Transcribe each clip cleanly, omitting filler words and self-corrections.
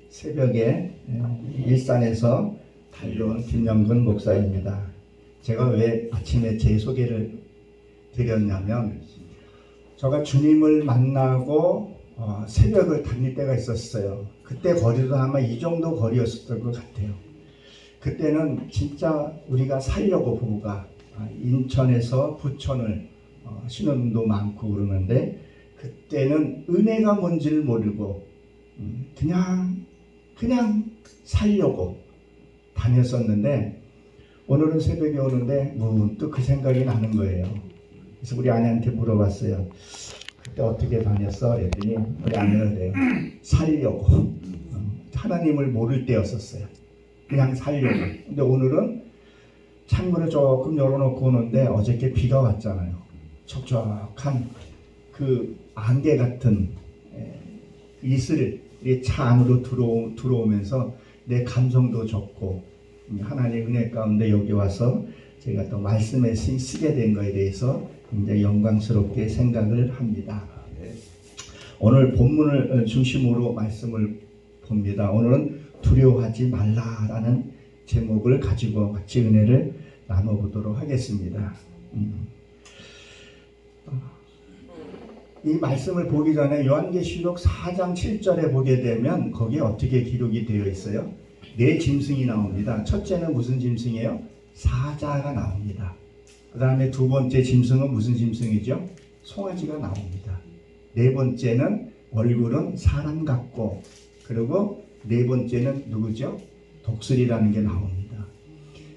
새벽에 일산에서 달려온 김영근 목사입니다. 제가 왜 아침에 제 소개를 드렸냐면 제가 주님을 만나고 새벽을 달릴 때가 있었어요. 그때 거리도 아마 이 정도 거리였을 것 같아요. 그때는 진짜 우리가 살려고 부부가 인천에서 부천을 신혼도 많고 그러는데 그때는 은혜가 뭔지를 모르고 그냥 살려고 다녔었는데 오늘은 새벽에 오는데 문득 그 생각이 나는 거예요. 그래서 우리 아내한테 물어봤어요. 그때 어떻게 다녔어? 그랬더니 우리 아내가 그래요. 살려고. 하나님을 모를 때였었어요. 그냥 살려고. 근데 오늘은 창문을 조금 열어놓고 오는데 어저께 비가 왔잖아요. 촉촉한 그 안개 같은 이슬이 차 안으로 들어오면서 내 감성도 좋고 하나님의 은혜 가운데 여기 와서 제가 또 말씀에 쓰게 된 것에 대해서 굉장히 영광스럽게 생각을 합니다. 오늘 본문을 중심으로 말씀을 봅니다. 오늘은 두려워하지 말라라는 제목을 가지고 같이 은혜를 나눠보도록 하겠습니다. 이 말씀을 보기 전에 요한계시록 4장 7절에 보게 되면 거기에 어떻게 기록이 되어 있어요? 네 짐승이 나옵니다. 첫째는 무슨 짐승이에요? 사자가 나옵니다. 그 다음에 두 번째 짐승은 무슨 짐승이죠? 송아지가 나옵니다. 네 번째는 얼굴은 사람 같고 그리고 네 번째는 누구죠? 독수리라는 게 나옵니다.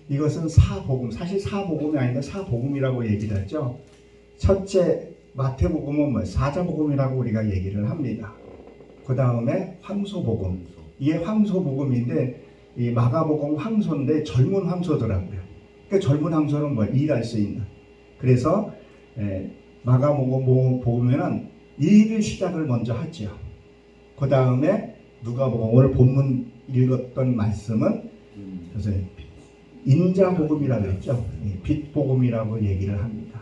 이것은 사복음, 사실 사복음이 아닌데 사복음이라고 얘기를 하죠. 첫째 마태복음은 뭐 사자복음이라고 우리가 얘기를 합니다. 그 다음에 황소복음, 이게 황소복음인데 이 마가복음 황소인데 젊은 황소더라고요. 그러니까 젊은 황소는 뭐 일할 수 있는. 그래서 마가복음 보면은 일을 시작을 먼저 하죠. 그 다음에 누가복음 오늘 본문 읽었던 말씀은 그래서 인자복음이라고 했죠. 빛복음이라고 얘기를 합니다.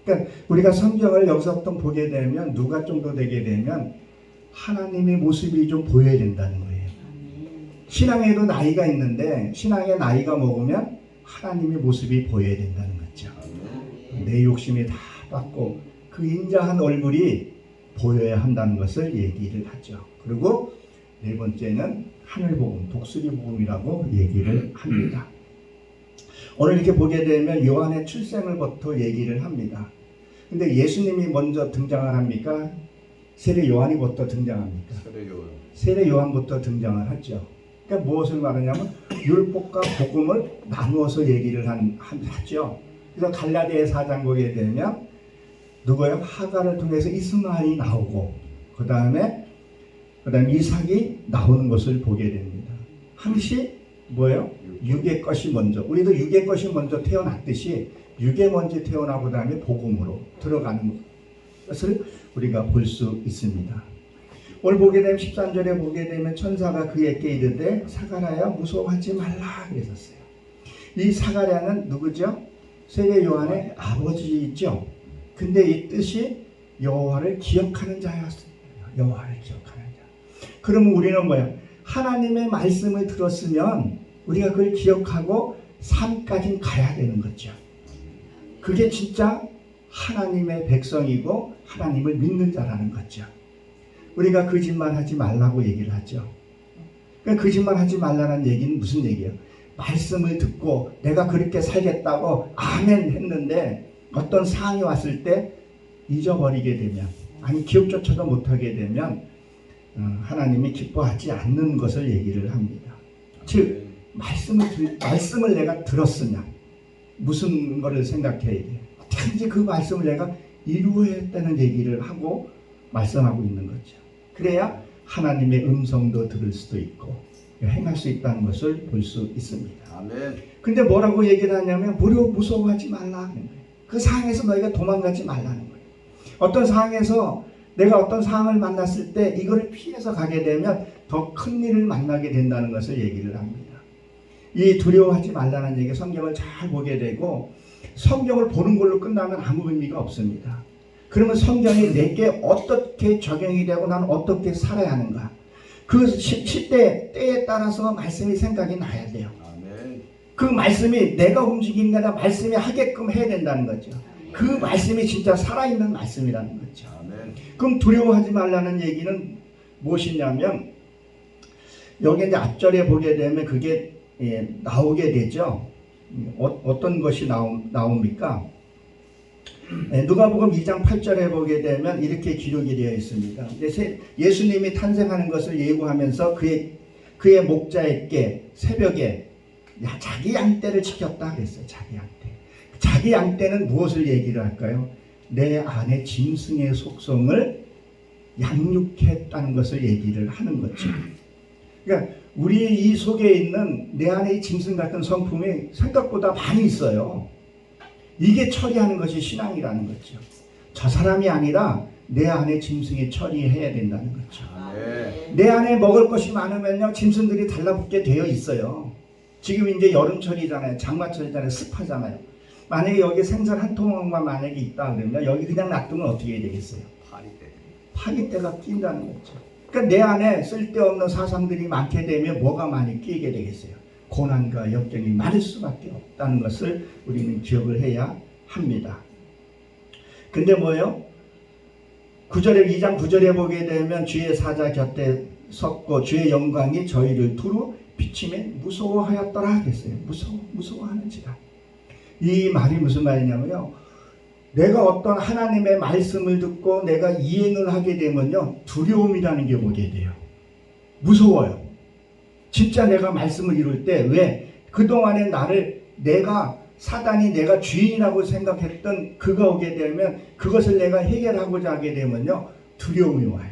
그러니까 우리가 성경을 여기서부터 보게 되면 누가 정도 되게 되면 하나님의 모습이 좀 보여야 된다는 거예요. 신앙에도 나이가 있는데 신앙의 나이가 먹으면 하나님의 모습이 보여야 된다는 거죠. 내 욕심이 다 받고 그 인자한 얼굴이 보여야 한다는 것을 얘기를 하죠. 그리고 네 번째는 하늘복음, 독수리복음이라고 얘기를 합니다. 오늘 이렇게 보게 되면 요한의 출생을부터 얘기를 합니다. 근데 예수님이 먼저 등장을 합니까? 세례 요한이부터 등장합니까? 세례 요한부터 등장을 하죠. 그러니까 무엇을 말하냐면 율법과 복음을 나누어서 얘기를 하죠. 그래서 갈라디아 4장 보게 되면 누구예요? 하가를 통해서 이스마엘이 나오고 그 다음에 이삭이 나오는 것을 보게 됩니다. 항시 뭐예요? 육의 것이 먼저, 우리도 육의 것이 먼저 태어났듯이 육의 먼저 태어나고 다음에 복음으로 들어가는 것을 우리가 볼 수 있습니다. 오늘 보게 되면 13절에 보게 되면 천사가 그에게 이르되 사가랴야 무서워하지 말라 그랬었어요. 이 사가랴는 누구죠? 세례 요한의 아버지죠. 근데 이 뜻이 여호와를 기억하는 자였어요. 여호와를 기억하는 자. 그러면 우리는 뭐예요? 하나님의 말씀을 들었으면 우리가 그걸 기억하고 삶까지 가야 되는 거죠. 그게 진짜 하나님의 백성이고 하나님을 믿는 자라는 거죠. 우리가 거짓말하지 말라고 얘기를 하죠. 그러니까 거짓말하지 말라는 얘기는 무슨 얘기예요? 말씀을 듣고 내가 그렇게 살겠다고 아멘 했는데 어떤 상황이 왔을 때 잊어버리게 되면 아니 기억조차도 못하게 되면 하나님이 기뻐하지 않는 것을 얘기를 합니다. 즉 말씀을 내가 들었으면 무슨 거를 생각해야 돼? 어떻게든지 그 말씀을 내가 이루어야 했다는 얘기를 하고 말씀하고 있는 거죠. 그래야 하나님의 음성도 들을 수도 있고 행할 수 있다는 것을 볼 수 있습니다. 아멘. 근데 뭐라고 얘기를 하냐면 무서워하지 말라는 거예요. 그 상황에서 너희가 도망가지 말라는 거예요. 어떤 상황에서 내가 어떤 상황을 만났을 때 이걸 피해서 가게 되면 더 큰 일을 만나게 된다는 것을 얘기를 합니다. 이 두려워하지 말라는 얘기 성경을 잘 보게 되고 성경을 보는 걸로 끝나면 아무 의미가 없습니다. 그러면 성경이 내게 어떻게 적용이 되고 나는 어떻게 살아야 하는가? 그 시대 때에 따라서 말씀이 생각이 나야 돼요. 그 말씀이 내가 움직이는 게 아니라 말씀이 하게끔 해야 된다는 거죠. 그 말씀이 진짜 살아있는 말씀이라는 거죠. 그럼 두려워하지 말라는 얘기는 무엇이냐면 여기 이제 앞절에 보게 되면 그게 나오게 되죠. 어떤 것이 나옵니까? 누가복음 2장 8절에 보게 되면 이렇게 기록이 되어 있습니다. 예수님이 탄생하는 것을 예고하면서 그의 목자에게 새벽에 자기 양떼를 지켰다 그랬어요. 자기 양떼. 자기 양떼는 무엇을 얘기를 할까요? 내 안에 짐승의 속성을 양육했다는 것을 얘기를 하는 거죠. 그러니까 우리 이 속에 있는 내 안에 이 짐승 같은 성품이 생각보다 많이 있어요. 이게 처리하는 것이 신앙이라는 거죠. 저 사람이 아니라 내 안에 짐승이 처리해야 된다는 거죠. 내 안에 먹을 것이 많으면요 짐승들이 달라붙게 되어 있어요. 지금 이제 여름철이잖아요. 장마철이잖아요. 습하잖아요. 만약에 여기 생선 한 통만 만약에 있다 그러면 여기 그냥 놔두면 어떻게 해야 되겠어요? 파리떼가 낀다는 거죠. 그러니까 내 안에 쓸데없는 사상들이 많게 되면 뭐가 많이 끼게 되겠어요? 고난과 역경이 많을 수밖에 없다는 것을 우리는 기억을 해야 합니다. 근데 뭐예요? 2장 9절에 보게 되면 주의 사자 곁에 섰고 주의 영광이 저희를 두루 비치며 무서워하였더라 그랬어요. 무서워하는지라. 이 말이 무슨 말이냐면요. 내가 어떤 하나님의 말씀을 듣고 내가 이행을 하게 되면요. 두려움이라는 게 오게 돼요. 무서워요. 진짜 내가 말씀을 이룰 때 왜? 그동안에 사단이 내가 주인이라고 생각했던 그가 오게 되면 그것을 내가 해결하고자 하게 되면요. 두려움이 와요.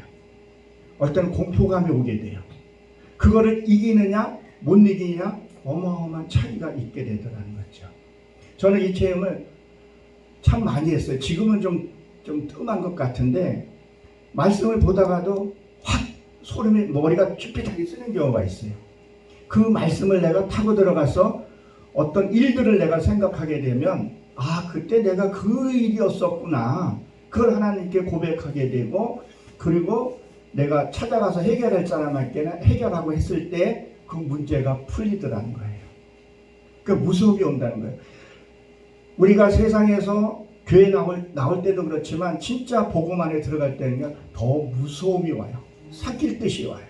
어떤 공포감이 오게 돼요. 그거를 이기느냐 못 이기느냐 어마어마한 차이가 있게 되더라는 거죠. 저는 이 체험을 참 많이 했어요. 지금은 좀 뜸한 것 같은데 말씀을 보다가도 확 소름이 머리가 쭈삣하게 쓰는 경우가 있어요. 그 말씀을 내가 타고 들어가서 어떤 일들을 내가 생각하게 되면 그때 내가 그 일이었었구나. 그걸 하나님께 고백하게 되고 그리고 내가 찾아가서 해결할 사람에게는 해결하고 했을 때 그 문제가 풀리더라는 거예요. 그 무서움이 온다는 거예요. 우리가 세상에서 교회 나올 때도 그렇지만 진짜 복음 안에 들어갈 때는 더 무서움이 와요. 삭힐 듯이 와요.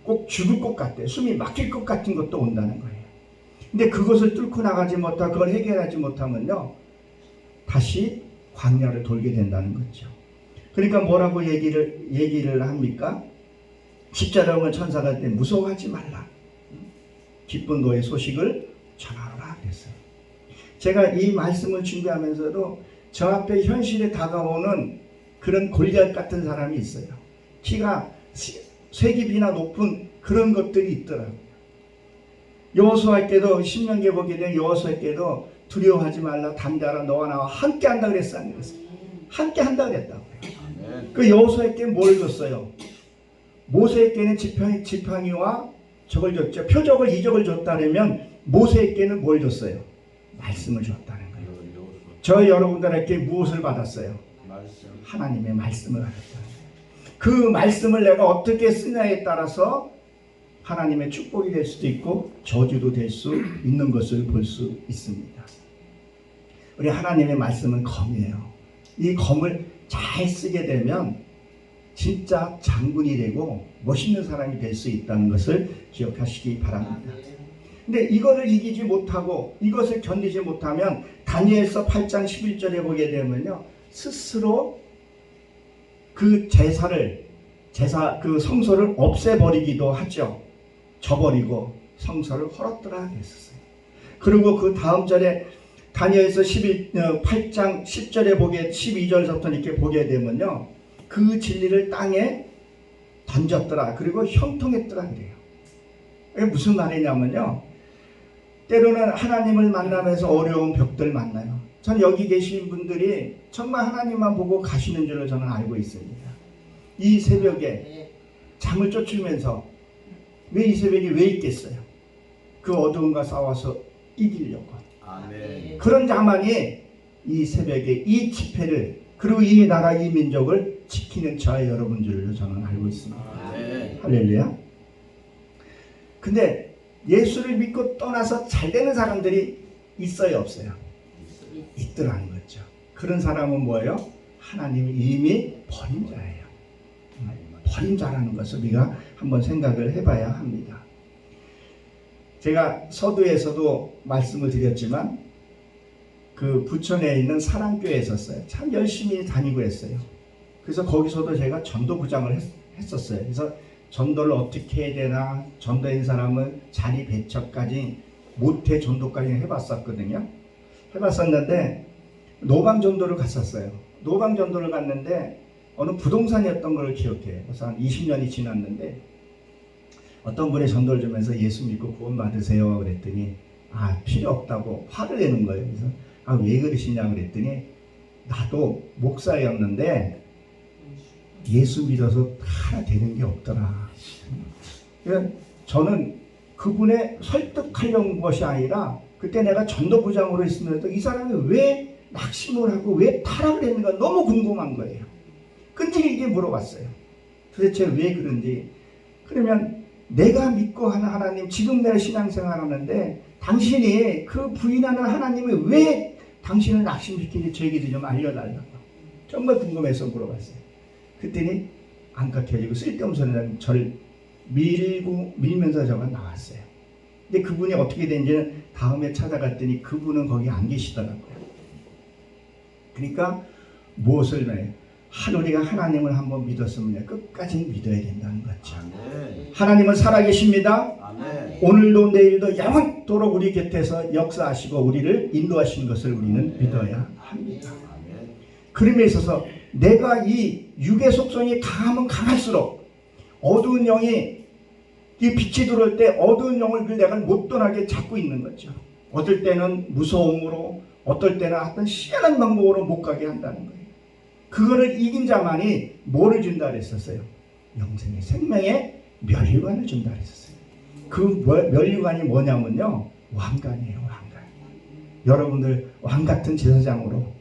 꼭 죽을 것 같아요. 숨이 막힐 것 같은 것도 온다는 거예요. 근데 그것을 뚫고 나가지 못하고 그걸 해결하지 못하면요. 다시 광야를 돌게 된다는 거죠. 그러니까 뭐라고 얘기를 합니까? 십자가에 오면 천사가 때 무서워하지 말라. 기쁜 너의 소식을 전하라 그랬어요. 제가 이 말씀을 준비하면서도 저 앞에 현실에 다가오는 그런 골리앗 같은 사람이 있어요. 키가 3깊이나 높은 그런 것들이 있더라고요. 여호수아께도 신명기에 보게 되면 여호수아께도 두려워하지 말라 담대하라 너와 나와 함께 한다 그랬어 안 그랬어요? 함께 한다 그랬다고요. 그 여호수아께 뭘 줬어요? 모세에게는 지팡이와 저걸 줬죠. 표적을 이적을 줬다면 모세에게는 뭘 줬어요? 말씀을 줬다는 거예요. 저 여러분들에게 무엇을 받았어요? 하나님의 말씀을 받았다는 거예요. 그 말씀을 내가 어떻게 쓰냐에 따라서 하나님의 축복이 될 수도 있고 저주도 될 수 있는 것을 볼 수 있습니다. 우리 하나님의 말씀은 검이에요. 이 검을 잘 쓰게 되면 진짜 장군이 되고 멋있는 사람이 될 수 있다는 것을 기억하시기 바랍니다. 근데 이거를 이기지 못하고 이것을 견디지 못하면 다니엘서 8장 11절에 보게 되면요. 스스로 그 그 성소를 없애버리기도 하죠. 저버리고 성소를 헐었더라 그랬었어요. 그리고 그 다음 절에 다니엘서 8장 10절에 12절부터 이렇게 보게 되면요. 그 진리를 땅에 던졌더라. 그리고 형통했더라 그래요. 이게 무슨 말이냐면요. 때로는 하나님을 만나면서 어려운 벽들 만나요. 전 여기 계신 분들이 정말 하나님만 보고 가시는 줄을 저는 알고 있습니다. 이 새벽에 잠을 쫓으면서 왜 이 새벽에 왜 있겠어요? 그 어두움과 싸워서 이기려고. 아멘. 그런 자만이 이 새벽에 이 집회를 그리고 이 나라 이 민족을 지키는 저와 여러분 줄로 저는 알고 있습니다. 아멘. 할렐루야. 근데 예수를 믿고 떠나서 잘 되는 사람들이 있어요, 없어요? 있더라는 거죠. 그런 사람은 뭐예요? 하나님이 이미 버린 자예요. 버린 자라는 것을 우리가 한번 생각을 해봐야 합니다. 제가 서두에서도 말씀을 드렸지만 그 부천에 있는 사랑교회에 있었어요. 참 열심히 다니고 했어요. 그래서 거기서도 제가 전도부장을 했었어요. 그래서 전도를 어떻게 해야 되나, 전도인 사람은 자리 배척까지 모태 전도까지 해봤었거든요. 해봤었는데 노방 전도를 갔었어요. 노방 전도를 갔는데 어느 부동산이었던 걸 기억해요. 그래서 한 20년이 지났는데 어떤 분이 전도를 주면서 예수 믿고 구원 받으세요 그랬더니 필요 없다고 화를 내는 거예요. 그래서 왜 그러시냐 그랬더니 나도 목사였는데 예수 믿어서 하나 되는 게 없더라. 그러니까 저는 그분의 설득하려는 것이 아니라 그때 내가 전도부장으로 있으면서 이 사람이 왜 낙심을 하고 왜 타락을 했는가 너무 궁금한 거예요. 끈질기게 물어봤어요. 도대체 왜 그런지. 그러면 내가 믿고 하는 하나님, 지금 내가 신앙생활 하는데 당신이 그 부인하는 하나님이 왜 당신을 낙심시키는지 저에게도 좀 알려달라고 정말 궁금해서 물어봤어요. 그랬더니 안가 켜지고 쓸데없는 소리는 저를 밀면서 저가 나왔어요. 근데 그분이 어떻게 된지는 다음에 찾아갔더니 그분은 거기 안 계시더라고요. 그러니까 무엇을 말해요? 우리가 하나님을 한번 믿었으면 끝까지 믿어야 된다는 거죠. 아멘. 하나님은 살아계십니다. 아멘. 오늘도 내일도 영원토록 우리 곁에서 역사하시고 우리를 인도하시는 것을 우리는 믿어야 합니다. 아멘. 그림에 있어서 내가 이 육의 속성이 강하면 강할수록 어두운 영이 이 빛이 들어올 때 어두운 영을 내가 못 떠나게 잡고 있는 거죠. 어떨 때는 무서움으로, 어떨 때는 어떤 희한한 방법으로 못 가게 한다는 거예요. 그거를 이긴 자만이 뭐를 준다 그랬었어요? 영생의 생명의 면류관을 준다 그랬었어요. 그 면류관이 뭐냐면요, 왕관이에요. 왕관. 여러분들 왕같은 제사장으로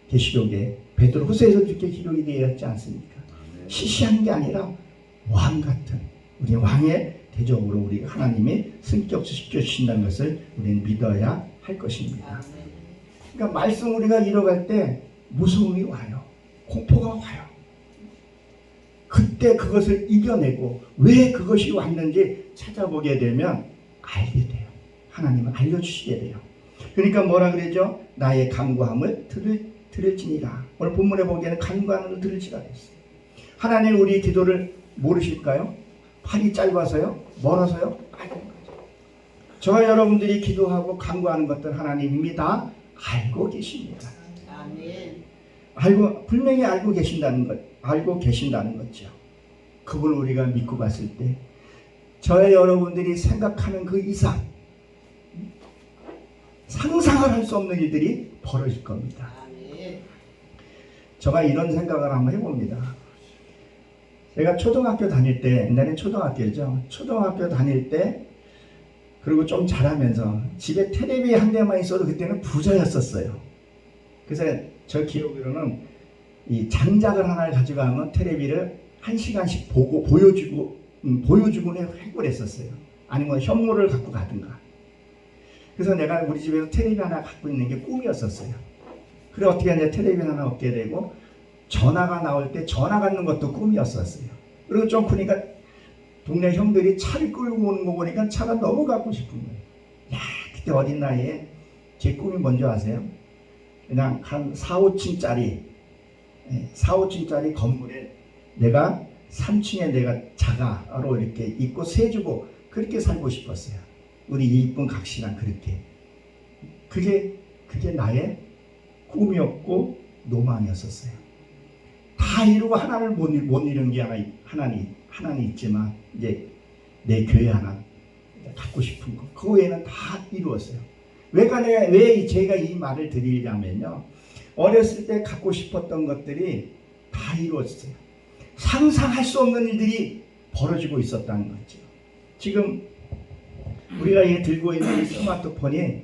계시록에 베드로 후서에서 이렇게 기록이 되어 있지 않습니까? 시시한 게 아니라 왕같은 우리 왕의 대적으로 우리 하나님이 승격시켜 주신다는 것을 우리는 믿어야 할 것입니다. 그러니까 말씀 우리가 잃어갈 때 무서움이 와요. 공포가 와요. 그때 그것을 이겨내고 왜 그것이 왔는지 찾아보게 되면 알게 돼요. 하나님은 알려주시게 돼요. 그러니까 뭐라 그러죠? 나의 간구함을 들을지니라. 오늘 본문에 보기에는 간구함을 들을지라 했어요. 하나님 우리 기도를 모르실까요? 팔이 짧아서요? 멀어서요? 아는 거죠. 저와 여러분들이 기도하고 간구하는 것들 하나님 이미 다 알고 계십니다. 아멘. 분명히 알고 계신다는 거죠. 그분을 우리가 믿고 봤을 때 저와 여러분들이 생각하는 그 이상 상상을 할 수 없는 일들이 벌어질 겁니다. 제가 이런 생각을 한번 해봅니다. 제가 초등학교 다닐 때, 옛날엔 초등학교죠. 초등학교 다닐 때 그리고 좀 자라면서 집에 테레비 한 대만 있어도 그때는 부자였었어요. 그래서 저 기억으로는 이 장작을 하나를 가져가면 테레비를 1시간씩 보고 보여주곤 해고랬었어요. 아니면 현물을 갖고 가든가. 그래서 내가 우리 집에서 테레비 하나 갖고 있는 게 꿈이었었어요. 그래 어떻게 하냐, 테레비 하나 얻게 되고 전화가 나올 때 전화 받는 것도 꿈이었었어요. 그리고 좀 크니까 동네 형들이 차를 끌고 오는 거 보니까 차가 너무 갖고 싶은 거예요. 야, 그때 어린 나이에 제 꿈이 뭔지 아세요? 그냥 한 4, 5층짜리 건물에 내가 3층에 내가 자가로 이렇게 있고 세주고 그렇게 살고 싶었어요. 우리 이쁜 각시랑 그렇게. 그게 나의 꿈이었고 로망이었었어요. 다 이루고 하나를 못 이룬 게 하나는 있지만 이제 내 교회 하나 갖고 싶은 거. 그 외에는 다 이루었어요. 왜 제가 이 말을 드리냐면요. 어렸을 때 갖고 싶었던 것들이 다 이루어졌어요. 상상할 수 없는 일들이 벌어지고 있었다는 거죠. 지금 우리가 들고 있는 이 스마트폰이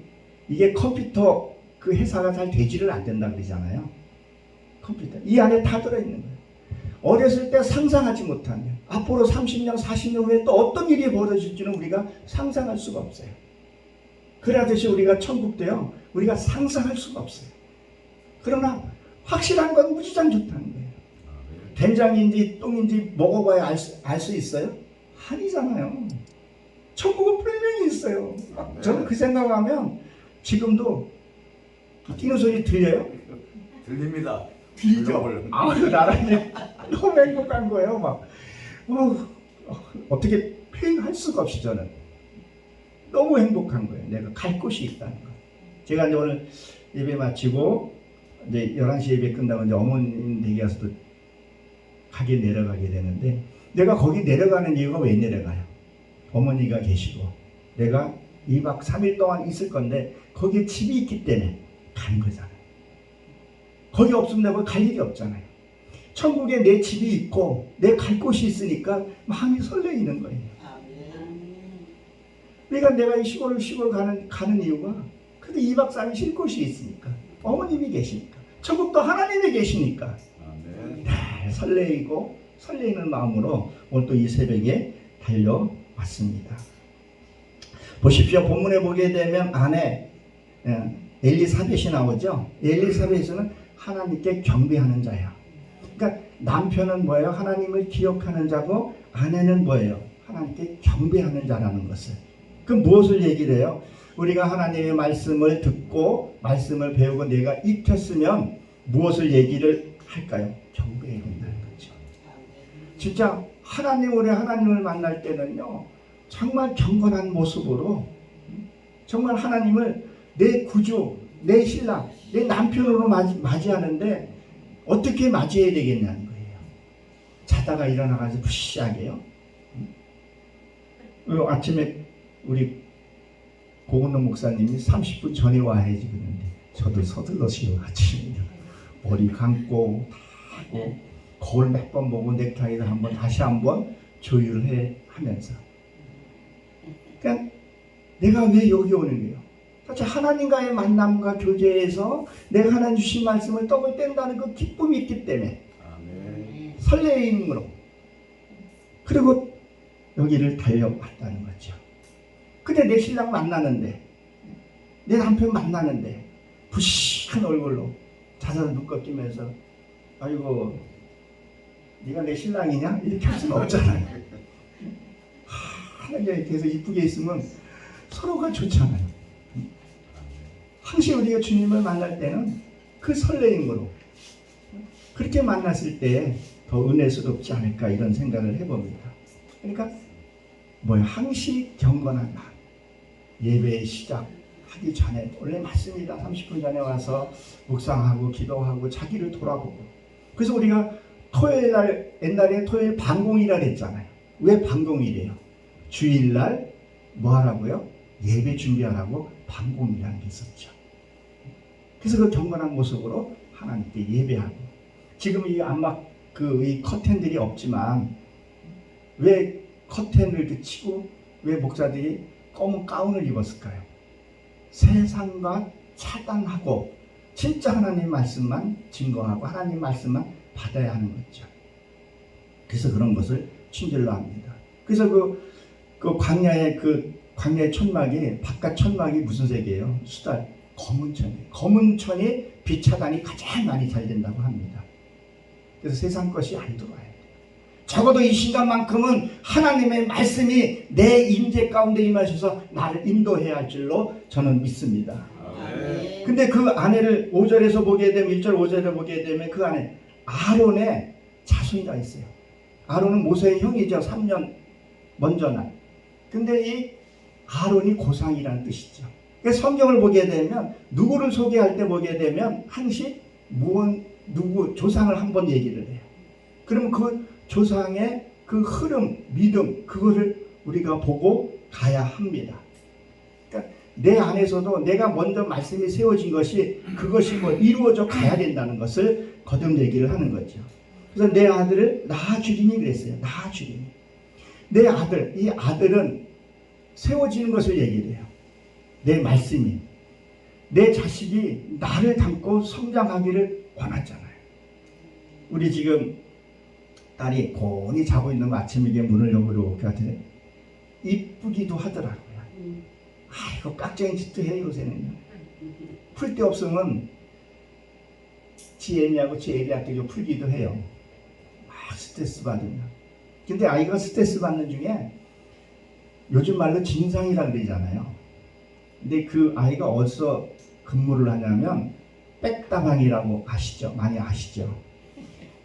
이게 컴퓨터 그 회사가 잘 되지를 안 된다 그러잖아요. 컴퓨터 이 안에 다 들어있는 거예요. 어렸을 때 상상하지 못한 앞으로 30년, 40년 후에 또 어떤 일이 벌어질지는 우리가 상상할 수가 없어요. 그러듯이 우리가 천국도요, 우리가 상상할 수가 없어요. 그러나 확실한 건 무지장 좋다는 거예요. 된장인지 똥인지 먹어봐야 알 수 있어요? 아니잖아요. 천국은 분명히 있어요. 저는 그 생각하면 지금도 뛰는 소리 들려요? 들립니다. 들리죠? 나라니 너무 행복한 거예요. 막 어떻게 표현할 수가 없이 저는 너무 행복한 거예요. 내가 갈 곳이 있다는 거. 제가 이제 오늘 예배 마치고 이제 11시 예배 끝나고 이제 어머님 댁에 가서 또 가게 내려가게 되는데, 내가 거기 내려가는 이유가 왜 내려가요? 어머니가 계시고 내가 2박 3일 동안 있을 건데 거기에 집이 있기 때문에 가는 거잖아요. 거기 없으면 내가 갈 일이 없잖아요. 천국에 내 집이 있고 내 갈 곳이 있으니까 마음이 설레이는 거예요. 그러니까 내가 이 시골 가는 이유가 그래도 2박 3일 쉴 곳이 있으니까, 어머님이 계시니까, 천국도 하나님이 계시니까 설레이고 설레이는 마음으로 오늘 또 이 새벽에 달려왔습니다. 보십시오. 본문에 보게 되면 안에 엘리사벳이 나오죠. 엘리사벳은 하나님께 경배하는 자야. 그러니까 남편은 뭐예요? 하나님을 기억하는 자고, 아내는 뭐예요? 하나님께 경배하는 자라는 것을. 그럼 무엇을 얘기를 해요? 우리가 하나님의 말씀을 듣고 말씀을 배우고 내가 익혔으면 무엇을 얘기를 할까요? 경배해야 된다는 거죠. 진짜 우리 하나님을 만날 때는요, 정말 경건한 모습으로, 정말 하나님을 내 구주, 내 신랑, 내 남편으로 맞이하는데 어떻게 맞이해야 되겠냐는 거예요. 자다가 일어나가지고 푸시하게요. 아침에 우리 고은호 목사님이 30분 전에 와야지 그러는데 저도 서둘러서 아침에 머리 감고 다 하고 거울 몇 번 보고 넥타이를 다시 한번 조율해 하면서, 그냥 내가 왜 여기 오는 거예요? 사실 하나님과의 만남과 교제에서 내가 하나님 주신 말씀을 떡을 뗀다는 그 기쁨이 있기 때문에 설레임으로, 그리고 여기를 달려왔다는 거죠. 근데 내 신랑 만나는데, 내 남편 만나는데 부시한 얼굴로 자살을 눈 꺾이면서 아이고 네가 내 신랑이냐? 이렇게 할 수는 없잖아요. 하나님이 계속 이쁘게 있으면 서로가 좋잖아요. 항상 우리가 주님을 만날 때는 그 설레임으로 그렇게 만났을 때 더 은혜스럽지 않을까, 이런 생각을 해봅니다. 그러니까 항시 경건한 마음, 예배의 시작하기 전에 원래 맞습니다. 30분 전에 와서 묵상하고 기도하고 자기를 돌아보고. 그래서 우리가 토요일날, 옛날에 토요일 방공이라 했잖아요. 왜 방공이래요? 주일날 뭐 하라고요? 예배 준비하라고 방공이라는 게 있었죠. 그래서 그 경건한 모습으로 하나님께 예배하고. 지금 이 이 커튼들이 없지만 왜 커튼을 이렇게 치고 왜 목사들이 검은 가운을 입었을까요? 세상과 차단하고 진짜 하나님 말씀만 증거하고 하나님 말씀만 받아야 하는 거죠. 그래서 그런 것을 친절로 합니다. 그래서 그 광야의 천막이, 바깥 천막이 무슨 색이에요? 수달, 검은 천이에요. 검은 천이 빛 차단이 가장 많이 잘 된다고 합니다. 그래서 세상 것이 안 들어와야 돼요. 적어도 이 시간만큼은 하나님의 말씀이 내 임재 가운데 임하셔서 나를 인도해야 할 줄로 저는 믿습니다. 근데 그 안에를 5절에서 보게 되면, 1절 5절에 보게 되면 그 안에 아론의 자손이 있어요. 아론은 모세의 형이죠. 3년 먼저 날. 근데 이 아론이 고상이라는 뜻이죠. 그래서 성경을 보게 되면 누구를 소개할 때 보게 되면 항시 누구 조상을 한번 얘기를 해요. 그럼 그 조상의 그 흐름, 믿음, 그거를 우리가 보고 가야 합니다. 그러니까 내 안에서도 내가 먼저 말씀이 세워진 것이, 그것이 이루어져 가야 된다는 것을 거듭 얘기를 하는 거죠. 그래서 내 아들을 낳아주리니 그랬어요. 낳아주리니. 내 아들, 이 아들은 세워지는 것을 얘기를 해요. 내 말씀이. 내 자식이 나를 닮고 성장하기를 원하잖아요. 우리 지금 딸이 곤히 자고 있는 거 아침에 이게 문을 열고 이렇게 이쁘기도 하더라고요. 아이고 깍쟁이 짓도 해 요새는요. 풀 데 없으면 지 애미하고 지 애비한테 좀 풀기도 해요. 막 스트레스 받으면. 근데 아이가 스트레스 받는 중에 요즘 말로 진상이라 그러잖아요. 근데 그 아이가 어디서 근무를 하냐면 백다방이라고 아시죠? 많이 아시죠?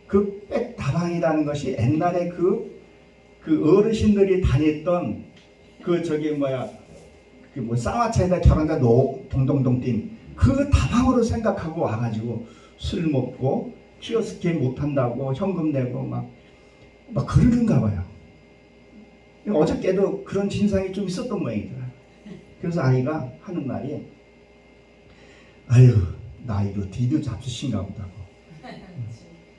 그 백다방이라는 것이 옛날에 그 어르신들이 다녔던 그 저기 뭐야 그 뭐 쌍화차에다 결혼자 동동동 뛴 그 다방으로 생각하고 와가지고 술 먹고 키오스케 못한다고 현금 내고 막 그러는가 봐요. 어저께도 그런 진상이 좀 있었던 모양이더라. 그래서 아이가 하는 말이 아유 나 이거 뒤로 잡수신가 보다고.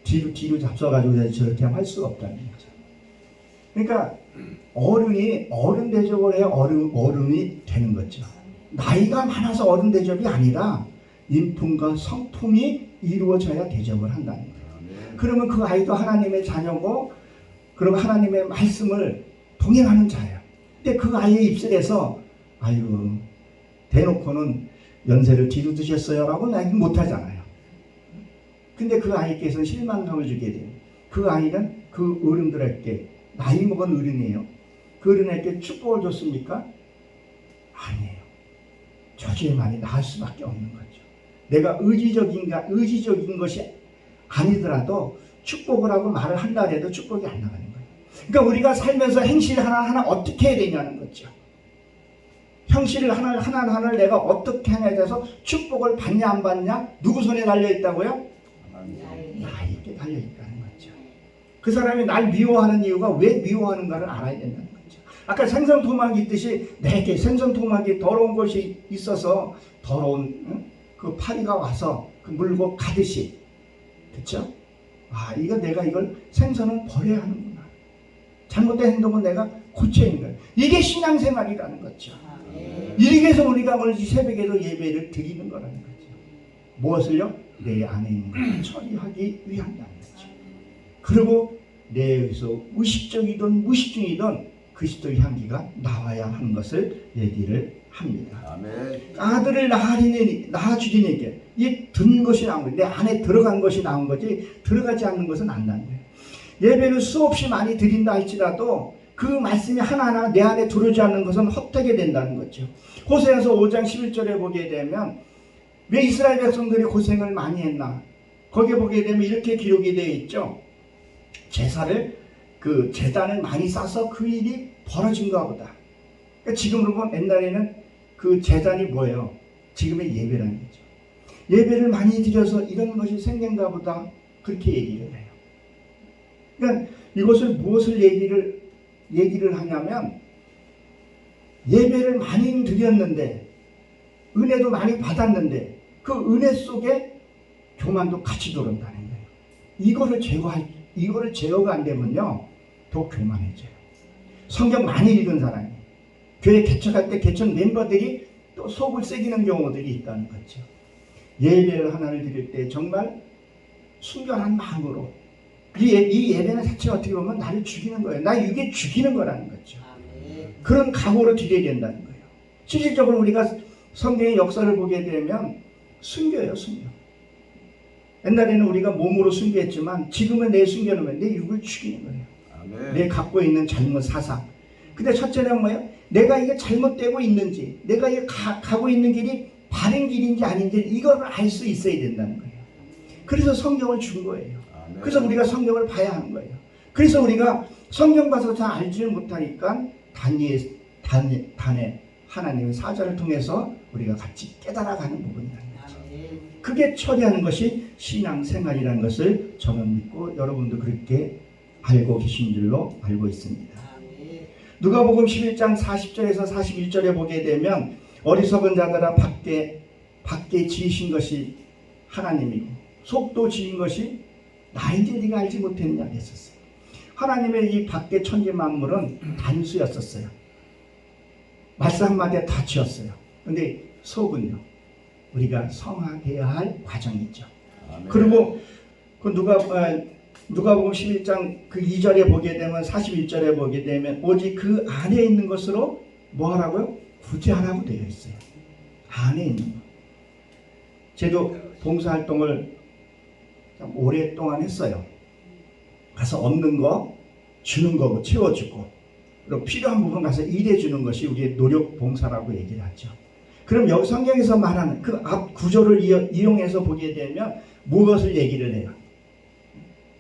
뒤로 잡숴가지고 저렇게 할 수가 없다는 거죠. 그러니까 어른 대접을 해야 어른이 되는 거죠. 나이가 많아서 어른 대접이 아니라 인품과 성품이 이루어져야 대접을 한다는 거예요. 그러면 그 아이도 하나님의 자녀고 그리고 하나님의 말씀을 동행하는 자예요. 근데 그 아이의 입술에서 아이고 대놓고는 연세를 뒤로 드셨어요 라고 얘기 못하잖아요. 근데 그 아이께서는 실망감을 주게 돼요. 그 아이는 그 어른들에게 나이 먹은 어른이에요. 그 어른에게 축복을 줬습니까? 아니에요. 저주에만이 나을 수밖에 없는 거죠. 내가 의지적인 것이 아니더라도 축복을 하고 말을 한다 해도 축복이 안 나가는 거예요. 그러니까 우리가 살면서 행실 하나하나 어떻게 해야 되냐는 거죠. 형식을 하나하나를 내가 어떻게 하냐에 대해서 축복을 받냐 안 받냐 누구 손에 달려있다고요? 나에게 달려있다는 거죠. 그 사람이 날 미워하는 이유가 왜 미워하는가를 알아야 된다는 거죠. 아까 생선토막이 있듯이 내게 생선토막이 더러운 것이 있어서 더러운 그 파리가 와서 그 물고 가듯이 그렇죠? 이거 내가 이걸 생선은 버려야 하는구나. 잘못된 행동은 내가 고쳐야 하는 거예요. 이게 신앙생활이라는 거죠. 이렇게 해서 우리가 오늘 새벽에도 예배를 드리는 거라는 거죠. 무엇을요? 내 안에 있는 것을 처리하기 위함이라는 거죠. 그리고 내에서 의식적이든 무의식적이든 그리스도의 향기가 나와야 하는 것을 얘기를 합니다. 아멘. 아들을 낳아주리니께 이 든 것이 나온 거예요. 내 안에 들어간 것이 나온 거지 들어가지 않는 것은 안 나는 거예요. 예배를 수없이 많이 드린다 할지라도 그 말씀이 하나하나 내 안에 들어오지 않는 것은 헛되게 된다는 거죠. 호세아서 5장 11절에 보게 되면 왜 이스라엘 백성들이 고생을 많이 했나? 거기에 보게 되면 이렇게 기록이 되어 있죠. 그 제단을 많이 싸서 그 일이 벌어진가 보다. 그러니까 지금으로 보면 옛날에는 그 제단이 뭐예요? 지금의 예배라는 거죠. 예배를 많이 드려서 이런 것이 생긴가 보다. 그렇게 얘기를 해요. 그러니까 이것을 무엇을 얘기를 하냐면 예배를 많이 드렸는데 은혜도 많이 받았는데 그 은혜 속에 교만도 같이 들어온다는 거예요. 이거를 제어가 안 되면요 더 교만해져요. 성경 많이 읽은 사람이 교회 개척할 때 개척 멤버들이 또 속을 새기는 경우들이 있다는 거죠. 예배를 하나를 드릴 때 정말 순결한 마음으로 이 예배는 자체가 어떻게 보면 나를 죽이는 거예요. 나 이게 죽이는 거라는 거죠. 그런 각오로 드려야 된다는 거예요. 실질적으로 우리가 성경의 역사를 보게 되면 순교예요. 순교. 옛날에는 우리가 몸으로 순교했지만 지금은 내 순교는 내 육을 죽이는 거예요. 아멘. 내 갖고 있는 잘못 사상. 근데 첫째는 뭐예요? 내가 이게 잘못되고 있는지 내가 이게 가고 있는 길이 바른 길인지 아닌지 이걸 알 수 있어야 된다는 거예요. 그래서 성경을 준 거예요. 아멘. 그래서 우리가 성경을 봐야 하는 거예요. 그래서 우리가 성경 봐서 잘 알지를 못하니까 단에 하나님의 사자를 통해서 우리가 같이 깨달아가는 부분이라는 거죠. 그게 처리하는 것이 신앙생활이라는 것을 저는 믿고 여러분도 그렇게 알고 계신 줄로 알고 있습니다. 누가복음 11장 40절에서 41절에 보게 되면 어리석은 자들아 밖에 지으신 것이 하나님이고 속도 지은 것이 나인지 네가 알지 못했냐 했었어요. 하나님의 이 밖에 천지 만물은 단수였었어요. 말씀 한마디에 다 지었어요. 근데 속은요 우리가 성화되어야 할 과정이죠. 아멘. 그리고 그 누가복음 11장 그 2절에 보게 되면 41절에 보게 되면 오직 그 안에 있는 것으로 뭐 하라고요? 구제하라고 되어 있어요. 안에 있는 거. 저도 봉사활동을 참 오랫동안 했어요. 가서 없는 거 주는 거고 채워주고, 그리고 필요한 부분 가서 일해주는 것이 우리의 노력 봉사라고 얘기를 하죠. 그럼 여기 성경에서 말하는 그 앞 구조를 이용해서 보게 되면 무엇을 얘기를 해요?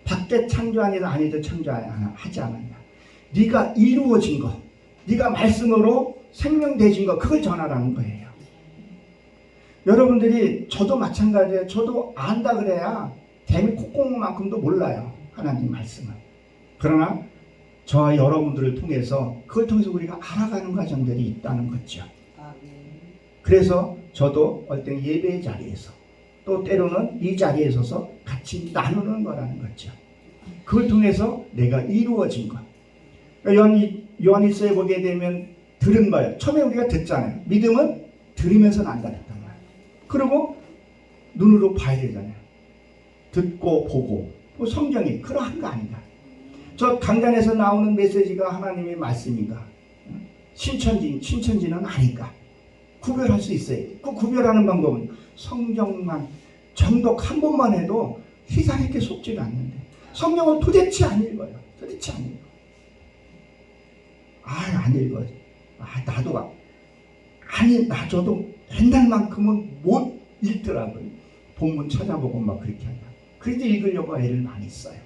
밖에 창조하니도 아니도 창조하지 않았냐. 네가 이루어진 거, 네가 말씀으로 생명되진 거, 그걸 전하라는 거예요. 여러분들이, 저도 마찬가지예요. 저도 안다 그래야 개미 콧구멍만큼도 몰라요, 하나님 말씀을. 그러나 저와 여러분들을 통해서, 그걸 통해서 우리가 알아가는 과정들이 있다는 거죠. 그래서 저도 어떤 예배의 자리에서, 또 때로는 이 자리에 서서 같이 나누는 거라는 거죠. 그걸 통해서 내가 이루어진 것. 요한일서에 보게 되면 들은 거예요. 처음에 우리가 듣잖아요. 믿음은 들으면서 난다 했단 말이에요. 그리고 눈으로 봐야 되잖아요. 듣고 보고. 성경이 그러한 거 아닌가. 저 강단에서 나오는 메시지가 하나님의 말씀인가, 신천지는 아닌가. 구별할 수 있어요. 그 구별하는 방법은 성경만 정독 한 번만 해도 희사롭게 속지가 않는데, 성경을 도대체 안 읽어요. 도대체 안 읽어. 안 읽어. 나도 저도 옛날만큼은 못 읽더라고요. 본문 찾아보고 막 그렇게 한다. 그래도 읽으려고 애를 많이 써요.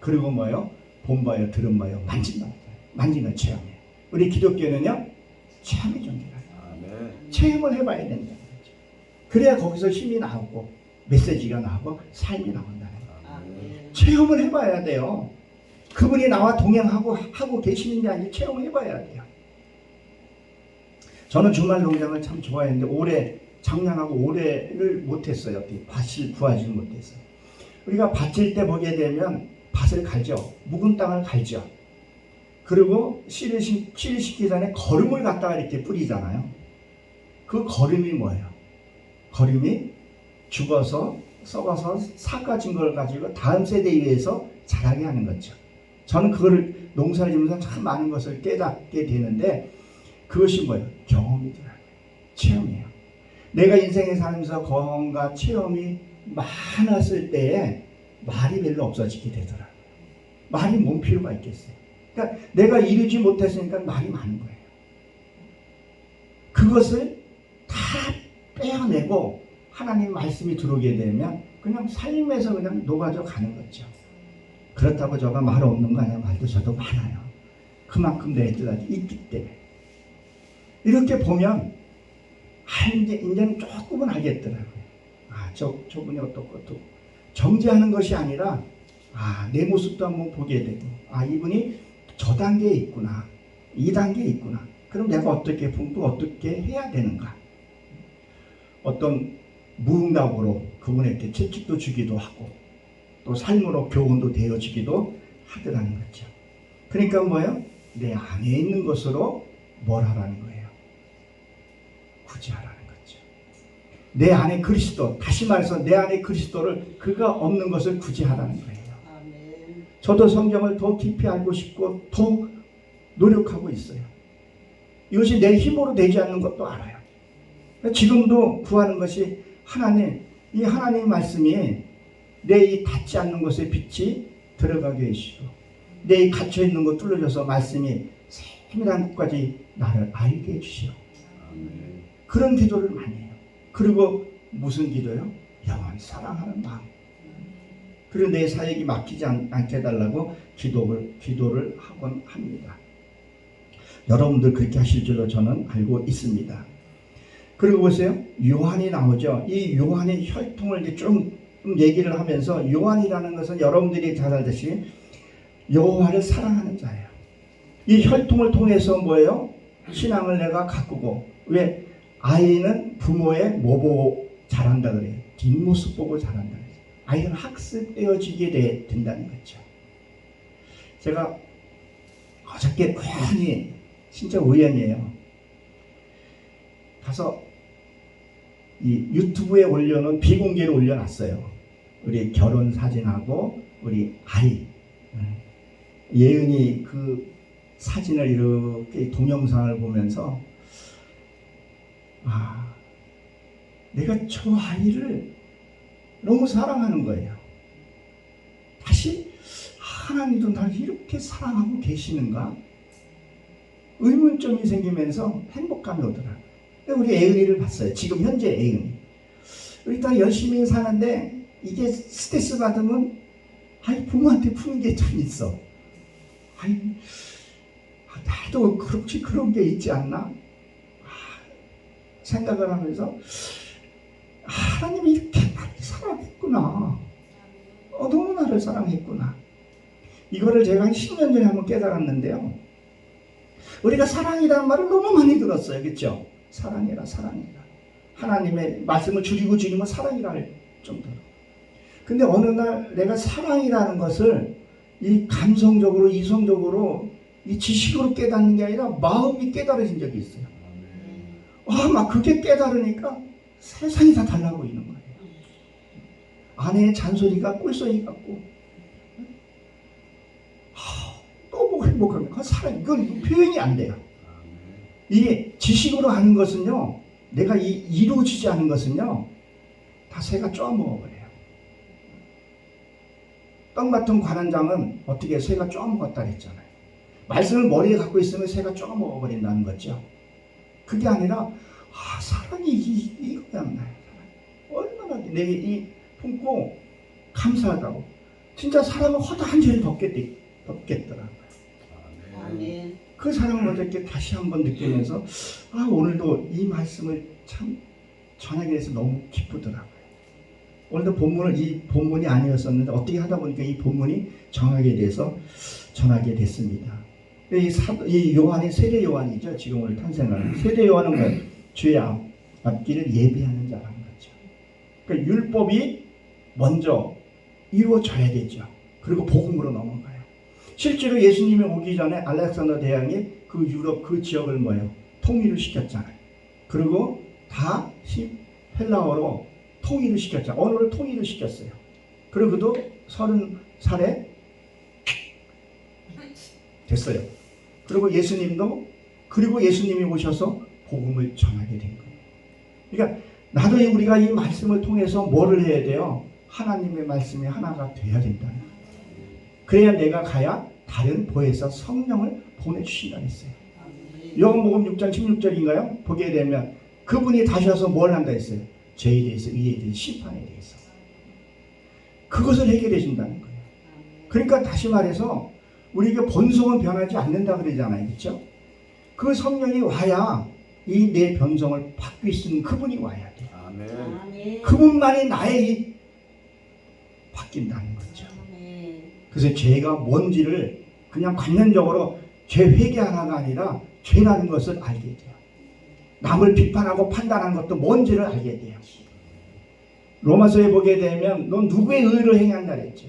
그리고 뭐요? 본 바요, 들은 바요, 만진 바요. 만지는 체험이에요. 우리 기독교는요, 체험이 중요해요. 체험을 해봐야 된다는 거죠. 그래야 거기서 힘이 나오고 메시지가 나오고 삶이 나온다는 거예요. 체험을 해봐야 돼요. 그분이 나와 동행하고 계시는 게 아니라 체험을 해봐야 돼요. 저는 주말 농장을 참 좋아했는데 작년하고 올해를 못했어요. 밭을 구하지 못했어요. 우리가 밭질 때 보게 되면 밭을 갈죠. 묵은 땅을 갈죠. 그리고 씨를 심기 전에 거름을 갖다가 이렇게 뿌리잖아요. 그 거름이 뭐예요? 거름이 죽어서 썩어서 삭아진 걸 가지고 다음 세대에 의해서 자라게 하는 거죠. 저는 그거를 농사를 지면서 참 많은 것을 깨닫게 되는데, 그것이 뭐예요? 경험이더라고요. 체험이에요. 내가 인생에 살면서 경험과 체험이 많았을 때에 말이 별로 없어지게 되더라고요. 말이 뭔 필요가 있겠어요. 그러니까 내가 이루지 못했으니까 말이 많은 거예요. 그것을 다 빼어내고 하나님 말씀이 들어오게 되면 그냥 삶에서 그냥 녹아져 가는 거죠. 그렇다고 저가 말 없는 거 아니야? 말도 저도 많아요. 그만큼 내 뜻이 있기 때문에. 이렇게 보면 이제는 조금은 알겠더라고요. 저분이 어떻고 정죄하는 것이 아니라 내 모습도 한번 보게 되고, 이분이 저 단계에 있구나, 이 단계에 있구나. 그럼 내가 어떻게 분부 어떻게 해야 되는가. 어떤 무응답으로 그분에게 채찍도 주기도 하고 또 삶으로 교훈도 되어주기도 하더라는 거죠. 그러니까 뭐예요? 내 안에 있는 것으로 뭘 하라는 거예요? 구제하라는 거죠. 내 안에 그리스도, 다시 말해서 내 안에 그리스도를, 그가 없는 것을 구제하라는 거예요. 저도 성경을 더 깊이 알고 싶고 더 노력하고 있어요. 이것이 내 힘으로 되지 않는 것도 알아요. 지금도 구하는 것이 이 하나님 말씀이 내 이 닿지 않는 곳에 빛이 들어가게 해주시고, 내 이 갇혀 있는 곳 뚫어져서 말씀이 세밀한 곳까지 나를 알게 해주시오. 그런 기도를 많이 해요. 그리고 무슨 기도요? 영원히 사랑하는 마음. 그리고 내 사역이 막히지 않게 해달라고 기도를 하곤 합니다. 여러분들 그렇게 하실 줄로 저는 알고 있습니다. 그리고 보세요. 요한이 나오죠. 이 요한의 혈통을 이제 좀 얘기를 하면서, 요한이라는 것은 여러분들이 잘 알듯이 여호와를 사랑하는 자예요. 이 혈통을 통해서 뭐예요? 신앙을 내가 가꾸고, 왜? 아이는 부모의 뭐 보고 자란다 그래요? 뒷모습 보고 자란다 그래요. 아이는 학습되어지게 된다는 거죠. 제가 어저께 우연히, 진짜 우연이에요, 가서 이 유튜브에 비공개로 올려놨어요. 우리 결혼 사진하고 우리 아이 예은이 그 사진을 이렇게 동영상을 보면서 내가 저 아이를 너무 사랑하는 거예요. 다시 하나님도 나를 이렇게 사랑하고 계시는가? 의문점이 생기면서 행복감이 오더라고요. 우리 애은이를 봤어요. 지금 현재 애은이. 우리 딸 열심히 사는데 이게 스트레스 받으면 부모한테 푸는 게 좀 있어. 나도 그렇지 그런 게 있지 않나? 생각을 하면서 하나님이 이렇게 나를 사랑했구나. 너무 나를 사랑했구나. 이거를 제가 한 10년 전에 한번 깨달았는데요. 우리가 사랑이라는 말을 너무 많이 들었어요. 그렇죠? 사랑해라 사랑해라. 하나님의 말씀을 줄이면 사랑이라 할 정도로. 근데 어느 날 내가 사랑이라는 것을 이 감성적으로 이성적으로 이 지식으로 깨닫는 게 아니라 마음이 깨달아진 적이 있어요. 막 그게 깨달으니까 세상이 다 달라 보이는 거예요. 아내의 잔소리가 꿀소리 같고 너무 행복합니다. 사랑, 이건 표현이 안 돼요. 이게 지식으로 하는 것은요, 내가 이루어지지 않은 것은요, 다 새가 쪼아먹어버려요. 떡 같은 관원장은 어떻게 새가 쪼아먹었다 그랬잖아요. 말씀을 머리에 갖고 있으면 새가 쪼아먹어버린다는 거죠. 그게 아니라 사랑이 이거야. 얼마나 내게 이 품고 감사하다고. 진짜 사랑은 허다한 죄를 덮겠더라고요. 아멘. 그 사랑을 어저께 다시 한번 느끼면서 오늘도 이 말씀을 참 전하게 돼서 너무 기쁘더라고요. 오늘도 이 본문이 아니었었는데 어떻게 하다 보니까 이 본문이 정하게 돼서 전하게 됐습니다. 이 요한이 세례 요한이죠. 지금 오늘 탄생하는 세례 요한은 뭐예요? 주의 앞길을 예비하는 자라는 거죠. 그러니까 율법이 먼저 이루어져야 되죠. 그리고 복음으로 넘어가요. 실제로 예수님이 오기 전에 알렉산더 대왕이 그 유럽 그 지역을 통일을 시켰잖아요. 그리고 다 헬라어로 통일을 시켰잖아요. 언어를 통일을 시켰어요. 그리고 그도 30살에 됐어요. 그리고 예수님이 오셔서 복음을 전하게 된 거예요. 그러니까 나도 우리가 이 말씀을 통해서 뭐를 해야 돼요? 하나님의 말씀이 하나가 돼야 된다는 거예요. 그래야 내가 가야 다른 보혜사 성령을 보내주신다 했어요. 요한복음 6장 16절인가요? 보게 되면 그분이 다시 와서 뭘 한다 했어요? 죄에 대해서, 의에 대해서, 심판에 대해서 그것을 해결해 준다는 거예요. 그러니까 다시 말해서 우리가 본성은 변하지 않는다 그러잖아요. 그렇죠? 그 성령이 와야 이 내 변성을 바뀔 수 있는 그분이 와야 돼요. 아멘. 그분만이 나의 바뀐다는 거죠. 아멘. 그래서 죄가 뭔지를 그냥 관념적으로 죄 회개 하나가 아니라 죄라는 것을 알게 돼요. 남을 비판하고 판단하는 것도 뭔지를 알게 돼요. 로마서에 보게 되면 넌 누구의 의로 행한다 그랬죠.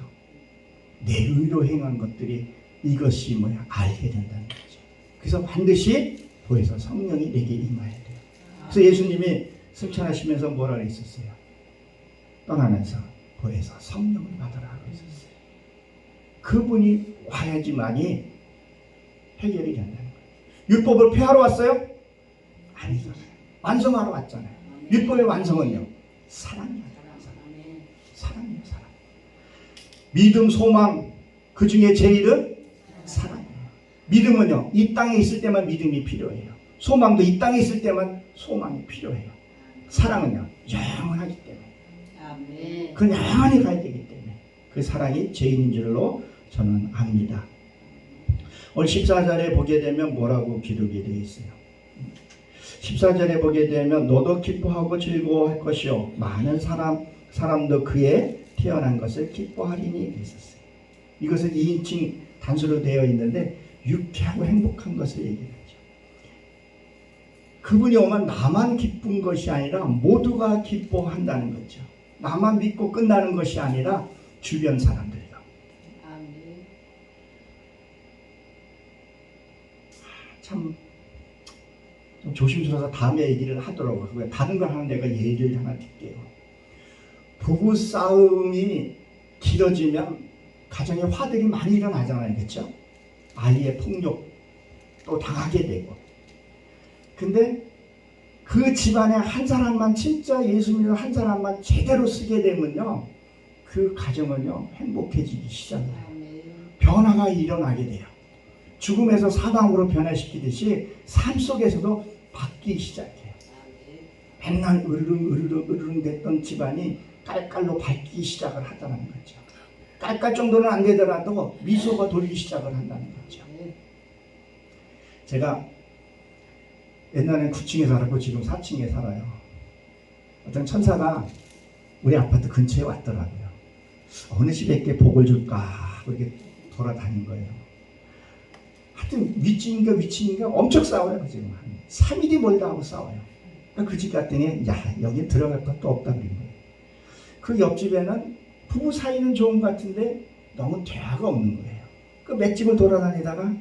내 의로 행한 것들이 이것이 알게 된다는 거죠. 그래서 반드시 보혜사 성령이 내게 임해야 돼요. 그래서 예수님이 승천하시면서 뭐라 그랬었어요? 떠나면서 보혜사 성령을 받으라고 했었어요. 그분이 와야지만이 해결이 된다는 거예요. 율법을 폐하러 왔어요? 아니잖아요. 완성하러 왔잖아요. 율법의 완성은요? 사랑이에요. 사랑이에요. 사랑. 믿음, 소망, 그 중에 제일은 사랑이에요. 믿음은요, 이 땅에 있을 때만 믿음이 필요해요. 소망도 이 땅에 있을 때만 소망이 필요해요. 사랑은요, 영원하기 때문에. 그 영원히 가야 되기 때문에 그 사랑이 죄인인 줄로 저는 압니다. 오늘 14절에 보게 되면 뭐라고 기록이 되어 있어요? 14절에 보게 되면 너도 기뻐하고 즐거워할 것이요 많은 사람도 그의 태어난 것을 기뻐하리니 있었어요. 이것은 2인칭 단수로 되어 있는데 유쾌하고 행복한 것을 얘기하죠. 그분이 오면 나만 기쁜 것이 아니라 모두가 기뻐한다는 거죠. 나만 믿고 끝나는 것이 아니라 주변 사람들과. 참 조심스러워서 다음에 얘기를 하더라고요. 다른 걸 하는 내가 예를 하나 드릴게요. 부부 싸움이 길어지면 가정에 화들이 많이 일어나잖아요. 그렇죠? 아이의 폭력도 당하게 되고. 근데 그 집안에 한 사람만 진짜 예수 믿는 한 사람만 제대로 쓰게 되면요. 그 가정은요. 행복해지기 시작해요. 변화가 일어나게 돼요. 죽음에서 사망으로 변화시키듯이 삶 속에서도 바뀌기 시작해요. 맨날 으르릉 됐던 집안이 깔깔로 밝기 시작을 한다는 거죠. 깔깔 정도는 안 되더라도 미소가 돌기 시작을 한다는 거죠. 제가 옛날엔 9층에 살았고 지금 4층에 살아요. 어떤 천사가 우리 아파트 근처에 왔더라고요. 어느 집에게 복을 줄까 그렇게 돌아다닌 거예요. 하여튼 위층인가 엄청 싸워요. 지금 한 3일이 멀다 하고 싸워요. 그 집 갔더니 야 여기 들어갈 것도 없다 그런 거예요. 그 옆집에는 부부 사이는 좋은 것 같은데 너무 대화가 없는 거예요. 그 맷집을 돌아다니다가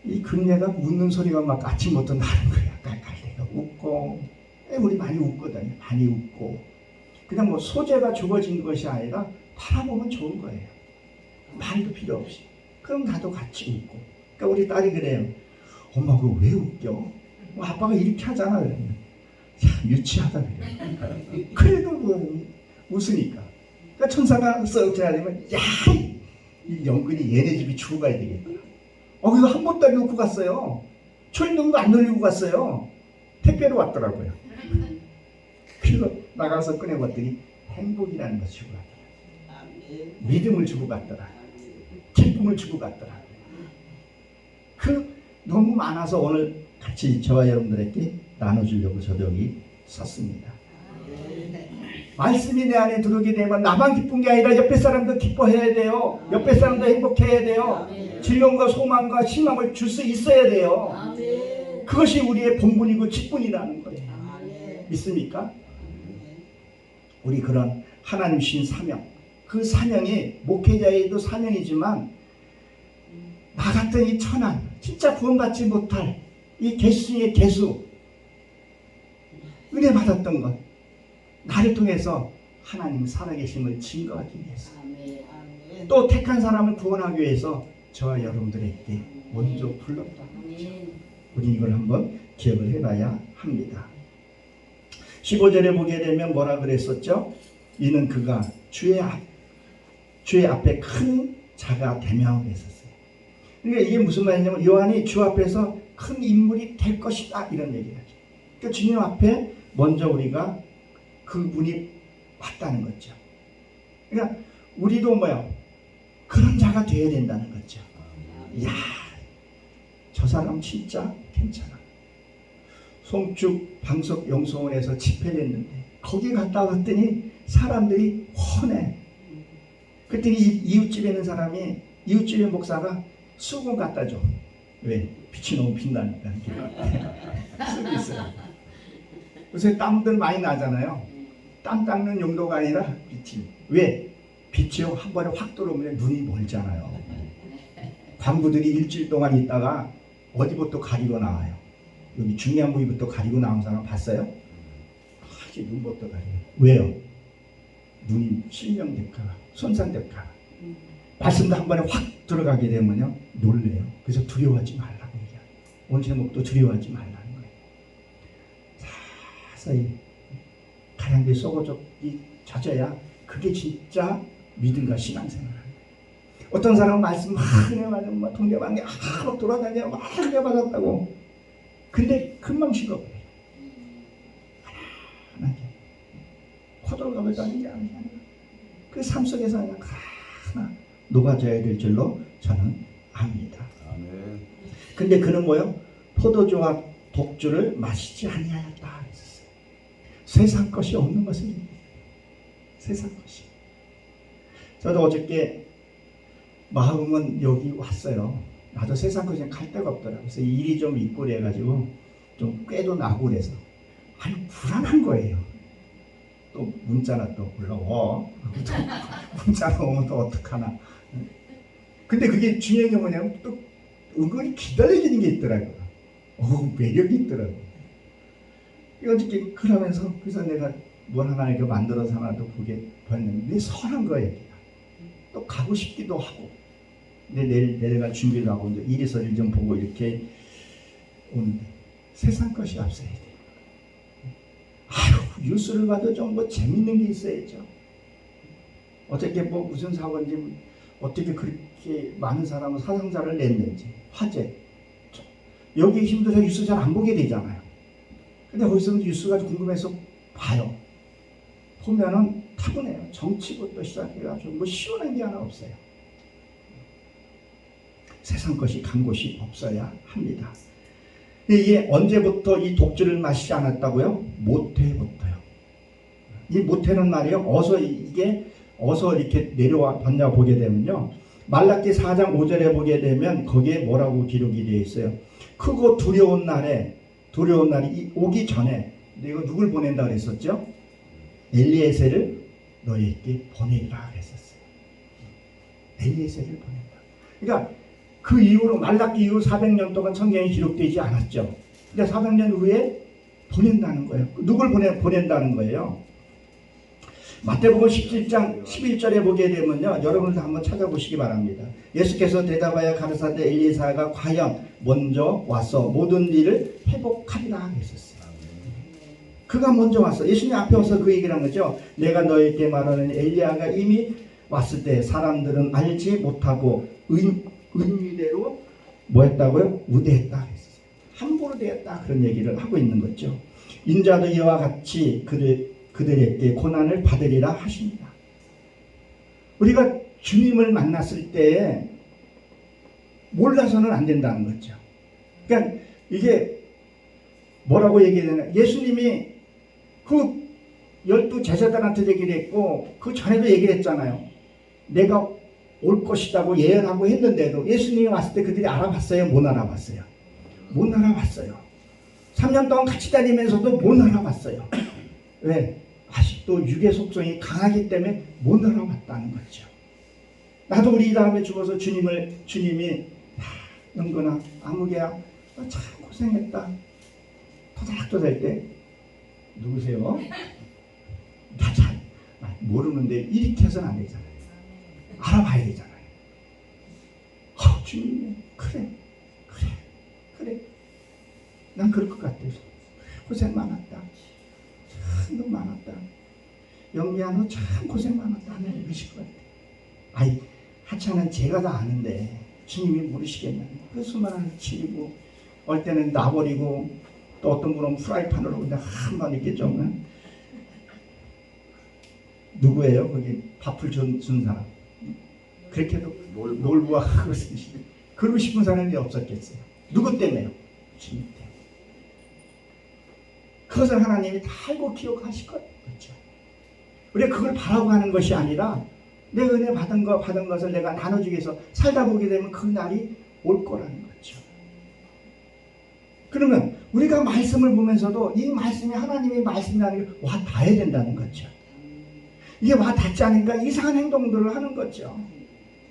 이 금내가 웃는 소리가 막 아침부터 나는 거야. 깔깔대가 웃고, 우리 많이 웃거든요. 많이 웃고. 그냥 뭐 소재가 주어진 것이 아니라 바라보면 좋은 거예요. 말도 필요 없이. 그럼 나도 같이 웃고. 그러니까 우리 딸이 그래요. 엄마 그거 왜 웃겨? 뭐 아빠가 이렇게 하잖아. 그러면. 야, 유치하다 그래. 그래도 뭐 웃으니까. 그러니까 천사가 썩 지나가면 야, 이 영근이 얘네 집이 죽어가야 되겠다. 이거 한 보따리 놓고 갔어요. 초인종도 안 돌리고 갔어요. 택배로 왔더라고요. 그래서 나가서 꺼내봤더니 행복이라는 것을 주고 갔더라. 믿음을 주고 갔더라. 기쁨을 주고 갔더라. 그 너무 많아서 오늘 같이 저와 여러분들에게 나눠주려고 저도 여기 섰습니다. 말씀이 내 안에 들어오게 되면 나만 기쁜 게 아니라 옆에 사람도 기뻐해야 돼요. 옆에 사람도 행복해야 돼요. 질병과 소망과 희망을 줄 수 있어야 돼요. 그것이 우리의 본분이고 직분이라는 거예요. 믿습니까? 우리 그런 하나님 주신 사명, 그 사명이 목회자에도 사명이지만 나 같은 이 천한 진짜 구원받지 못할 이 개수 중의 개수 은혜 받았던 것 나를 통해서 하나님 살아계심을 증거하기 위해서 또 택한 사람을 구원하기 위해서 저와 여러분들에게 먼저 불렀다. 우리 이걸 한번 기억을 해봐야 합니다. 15절에 보게 되면 뭐라 그랬었죠? 이는 그가 주의 앞에 큰 자가 되며 했었어요. 그러니까 이게 무슨 말이냐면 요한이 주 앞에서 큰 인물이 될 것이다 이런 얘기를 하죠. 그러니까 주님 앞에 먼저 우리가 그분이 왔다는 거죠. 그러니까 우리도 뭐야 그런 자가 되어야 된다는 거죠. 이야 저 사람 진짜 괜찮아. 송축 방석 영성원에서 집회를 했는데 거기 갔다 왔더니 사람들이 훤해. 그랬더니 이웃집에 있는 사람이 이웃집의 목사가 수건 갖다 줘. 왜? 빛이 너무 빛나니까 쓰고 있어요. 요새 땀들 많이 나잖아요. 땀 닦는 용도가 아니라 빛이. 왜? 빛이요 한 번에 확 들어오면 눈이 멀잖아요. 광부들이 일주일 동안 있다가 어디부터 가리고 나와요. 여기 중요한 부위부터 가리고 나온 사람 봤어요? 아주 눈부터 가리고. 왜요? 눈이 실명될까 손상될까 말씀도 한 번에 확 들어가게 되면요 놀래요. 그래서 두려워하지 말라고 얘기해요. 오늘 제목도 두려워하지 말라는 거예요. 사사히 가량비에 썩어졌기 젖어야 그게 진짜 믿음과 신앙생활을 하는 거예요. 어떤 사람은 말씀 막 은혜 받으면 막 동네방에 막 돌아다녀 막 은혜 받았다고. 근데 금방 식어버려요. 하나하나 코돌갑을 따는 게 아니라 그 삶 속에서 그냥 하나 녹아져야 될 줄로 저는 압니다. 아멘. 근데 그는 뭐요? 포도주와 독주를 마시지 아니하였다 했었어요. 세상 것이 없는 것을 세상 것이. 저도 어저께 마음은 여기 왔어요. 나도 세상 것이 갈 데가 없더라고요. 그래서 일이 좀 있고 그래가지고 좀 꾀도 나고 그래서 아니 불안한 거예요. 또 문자나 또 올라와. 문자가 오면 또 어떡하나. 근데 그게 중요한 게 뭐냐면 또 은근히 기다려지는 게 있더라고요. 매력이 있더라고요. 어저께 그러면서 그래서 내가 뭘 하나 이렇게 만들어서 하나 또 보게 봤는데 선한 거예요. 또 가고 싶기도 하고. 근데 내려갈 준비도 하고 이제 이리저리 좀 보고 이렇게 오는데 세상 것이 앞서야 돼요. 아유, 뉴스를 봐도 좀 뭐 재밌는 게 있어야죠. 어떻게 뭐 무슨 사고인지, 어떻게 그렇게 많은 사람은 사상자를 냈는지, 화재. 여기 힘들어서 뉴스 잘 안 보게 되잖아요. 근데 거기서 뉴스가 궁금해서 봐요. 보면은 타고내요. 정치부터 시작해가지고 뭐 시원한 게 하나 없어요. 세상 것이 간 곳이 없어야 합니다. 이게 언제부터 이 독주를 마시지 않았다고요? 모태부터요. 이 모태는 말이요, 어서 이렇게 내려와 봤냐 보게 되면요, 말라기 4장 5절에 보게 되면 거기에 뭐라고 기록이 되어 있어요? 크고 두려운 날이 오기 전에 내가 누굴 보낸다 그랬었죠? 엘리에셀을 너희에게 보내리라 그랬었어요. 엘리에셀을 보낸다. 그러니까 그 이후로 말라기 이후 400년 동안 성경이 기록되지 않았죠. 근데 400년 후에 보낸다는 거예요. 누굴 보낸다는 거예요? 마태복음 17장 11절에 보게 되면요, 여러분도 한번 찾아보시기 바랍니다. 예수께서 대답하여 가르사대 엘리사가 과연 먼저 와서 모든 일을 회복하리라 했었어요. 그가 먼저 왔어. 예수님 앞에 와서 그 얘기를 한 거죠. 내가 너에게 말하는 엘리야가 이미 왔을 때 사람들은 알지 못하고 의미대로 뭐 했다고요? 우대했다 했었어요. 함부로 되었다, 그런 얘기를 하고 있는 거죠. 인자도 이와 같이 그들에게 고난을 받으리라 하십니다. 우리가 주님을 만났을 때에 몰라서는 안 된다는 거죠. 그러니까 이게 뭐라고 얘기해야 되나? 예수님이 그 12 제자들한테 얘기를 했고 그 전에도 얘기를 했잖아요. 내가 올 것이라고 예언하고 했는데도 예수님이 왔을 때 그들이 알아봤어요? 못 알아봤어요? 못 알아봤어요. 3년 동안 같이 다니면서도 못 알아봤어요. 왜? 아직도 육의 속성이 강하기 때문에 못 알아봤다는 거죠. 나도 우리 다음에 죽어서 주님이 영건아, 아무개야, 너 참 고생했다, 토닥토닥 때 누구세요? 나 잘 모르는데 이렇게 해서는 안 되잖아요. 알아봐야 되잖아요. 주님이 그래 난 그럴 것 같아서 고생 많았다, 참 많았다, 영미야 너 참 고생 많았다 하면 이러실 것 같아. 아이, 하찮은 제가 다 아는데 주님이 모르시겠냐. 그 수많은 치리고 올 때는 놔버리고 또 어떤 분은 프라이팬으로 그냥 한번 이렇게 좀, 누구예요? 거기 밥을 준 사람. 그렇게도 놀부와 그러고 싶은 사람이 없었겠어요. 누구 때문에요? 주님 때문에. 그것을 하나님이 다 알고 기억하실 것 같죠. 우리가 그걸 바라고 하는 것이 아니라 내 은혜 받은 것을 내가 나눠주기 위해서 살다 보게 되면 그 날이 올 거라는 거죠. 그러면 우리가 말씀을 보면서도 이 말씀이 하나님의 말씀이라는 게 와 닿아야 된다는 거죠. 이게 와 닿지 않으니까 이상한 행동들을 하는 거죠.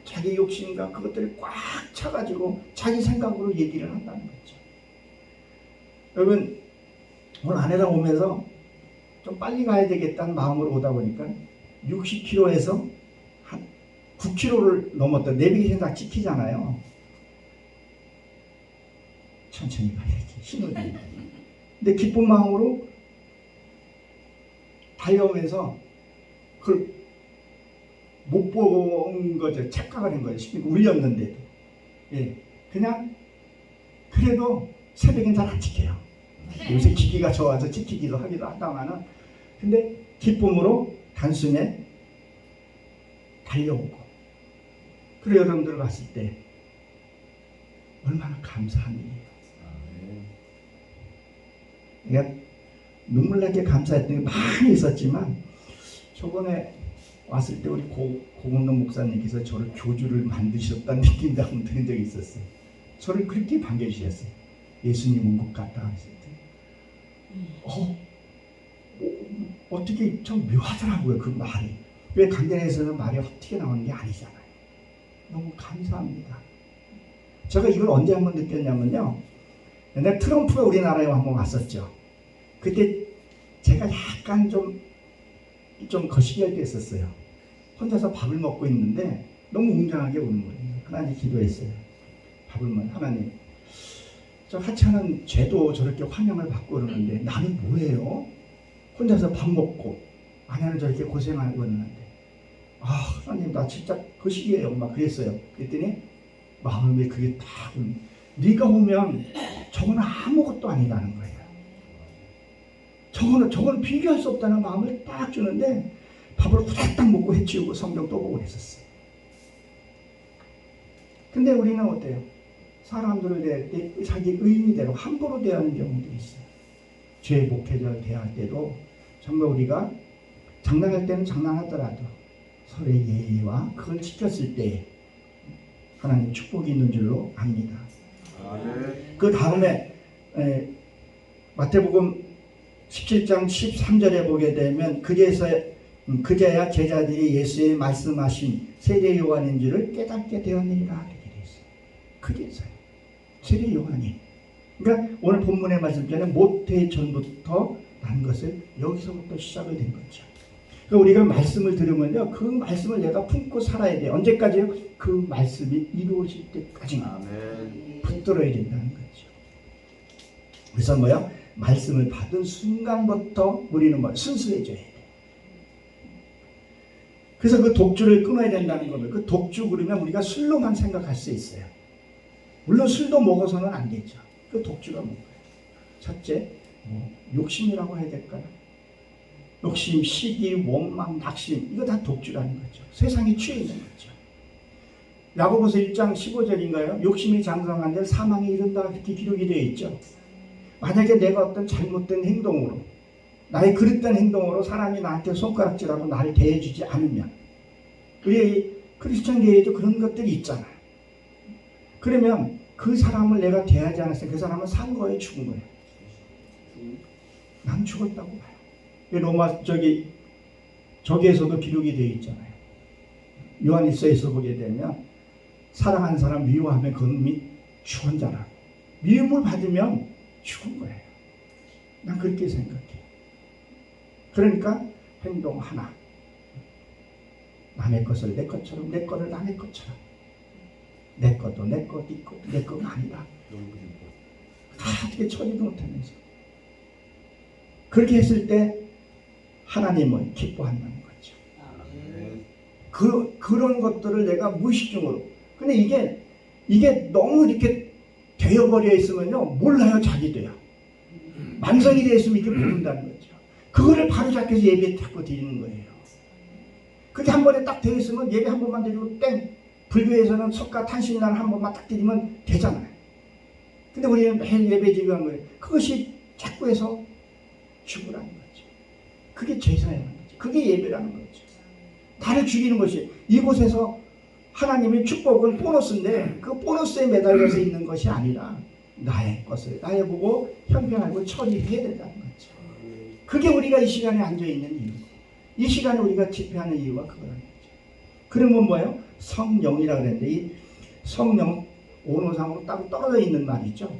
자기 욕심과 그것들이 꽉 차가지고 자기 생각으로 얘기를 한다는 거죠. 여러분, 오늘 아내랑 오면서 좀 빨리 가야 되겠다는 마음으로 오다 보니까 60km에서 한 9km를 넘었다. 내비게이션 다 찍히잖아요. 천천히 가야지, 신호등. 근데 기쁜 마음으로 달려오면서 그걸 못 본 거죠. 착각을 한 거죠. 울렸는데도. 예, 그냥 그래도 새벽엔 잘 안 찍혀요. 요새 기기가 좋아서 찍히기도 하기도 하다마는, 근데 기쁨으로 단숨에 달려오고, 그리고 여러분들 봤을 때 얼마나 감사한 일이에요. 내가 눈물 나게 감사했던 게 많이 있었지만, 저번에 왔을 때 우리 고은동 목사님께서 저를 교주를 만드셨다는 느낌도 한번 들은 적이 있었어요. 저를 그렇게 반겨주셨어요. 예수님 온 것 같다 했을 때, 어떻게 좀 묘하더라고요, 그 말이. 왜 강단에서는 말이 헛튀게 나오는 게 아니잖아요. 너무 감사합니다. 제가 이걸 언제 한번 느꼈냐면요, 옛날 트럼프가 우리나라에 한번 왔었죠. 그때 제가 약간 좀 거시기할 때 있었어요. 혼자서 밥을 먹고 있는데 너무 웅장하게 우는 거예요. 하나님 기도했어요. 밥을만 하나님, 저 하찮은 죄도 저렇게 환영을 받고 그러는데 나는 뭐예요? 혼자서 밥 먹고 아내는 저렇게 고생하고 있는데 하나님 나 진짜 거식이에요. 막 그랬어요. 그랬더니 마음에 그게 딱 네가 오면 저거는 아무것도 아니라는 거예요. 저거는 비교할 수 없다는 마음을 딱 주는데 밥을 후다닥 먹고 해치우고 성경 또 보고 그랬었어요. 근데 우리는 어때요? 사람들을 대할 때 자기 의미대로 함부로 대하는 경우도 있어요. 죄 목회자를 대할 때도 정말 우리가 장난할 때는 장난하더라도 서로의 예의와 그걸 지켰을 때 하나님 축복이 있는 줄로 압니다. 그 다음에 마태복음 17장 13절에 보게 되면 그제야 제자들이 예수의 말씀하신 세례 요한인 줄을 깨닫게 되었느니라 이렇게 되어 있어요. 그제서요. 세례 요한이. 그러니까 오늘 본문의 말씀처럼 모태 전부터 난 것을 여기서부터 시작을 된 거죠. 그러니까 우리가 말씀을 들으면요, 그 말씀을 내가 품고 살아야 돼요. 언제까지요? 그 말씀이 이루어질 때까지 붙들어야 된다는 거죠. 그래서 뭐야? 말씀을 받은 순간부터 우리는 순수해져야 돼. 그래서 그 독주를 끊어야 된다는 겁니다. 그 독주 그러면 우리가 술로만 생각할 수 있어요. 물론 술도 먹어서는 안 되죠. 그 독주가 뭔가요? 첫째, 욕심이라고 해야 될까요? 욕심, 시기, 원망, 낙심, 이거 다 독주라는 거죠. 세상에 취해 있는 거죠. 야고보서 1장 15절인가요? 욕심이 장성한 데 사망에 이른다 이렇게 기록이 되어 있죠. 만약에 내가 어떤 잘못된 행동으로, 나의 그릇된 행동으로 사람이 나한테 손가락질하고 나를 대해주지 않으면, 우리 크리스천계에도 그런 것들이 있잖아요. 그러면 그 사람을 내가 대하지 않았으면 그 사람은 산 거예요, 죽은 거예요? 난 죽었다고 봐요. 로마 저기에서도 기록이 되어 있잖아요. 요한일서에서 보게 되면 사랑하는 사람 미워하면 그놈이 죽은 자라. 미움을 받으면 죽은 거예요. 난 그렇게 생각해. 그러니까 행동 하나, 남의 것을 내 것처럼, 내 거를 남의 것처럼, 내 것도 내 거, 네 것도 내 거가 아니라 다 어떻게 처리도 못하면서 그렇게 했을 때 하나님은 기뻐한다는 거죠. 그런 것들을 내가 무의식적으로, 근데 이게 너무 이렇게 되어버려 있으면요, 몰라요. 자기도요. 만성이 되어 있으면 이게 모른다는 거죠. 그거를 바로 잡혀서 예배 자꾸 드리는 거예요. 그게 한 번에 딱 되어 있으면 예배 한 번만 드리고 땡. 불교에서는 석가 탄신날 한 번만 딱 드리면 되잖아요. 근데 우리는 매일 예배 드리고 하는 거예요. 그것이 자꾸 해서 죽으라는 거죠. 그게 제사라는 거죠. 그게 예배라는 거죠. 나를 죽이는 것이, 이곳에서 하나님의 축복은 보너스인데 그 보너스에 매달려서 있는 것이 아니라 나의 것을 나의 보고 형평하고 처리해야 된다는 거죠. 그게 우리가 이 시간에 앉아있는 이유, 이 시간에 우리가 집회하는 이유가 그거라는 거죠. 그러면 뭐예요? 성령이라 그랬는데 이 성령 원어상으로 따로 떨어져 있는 말이죠.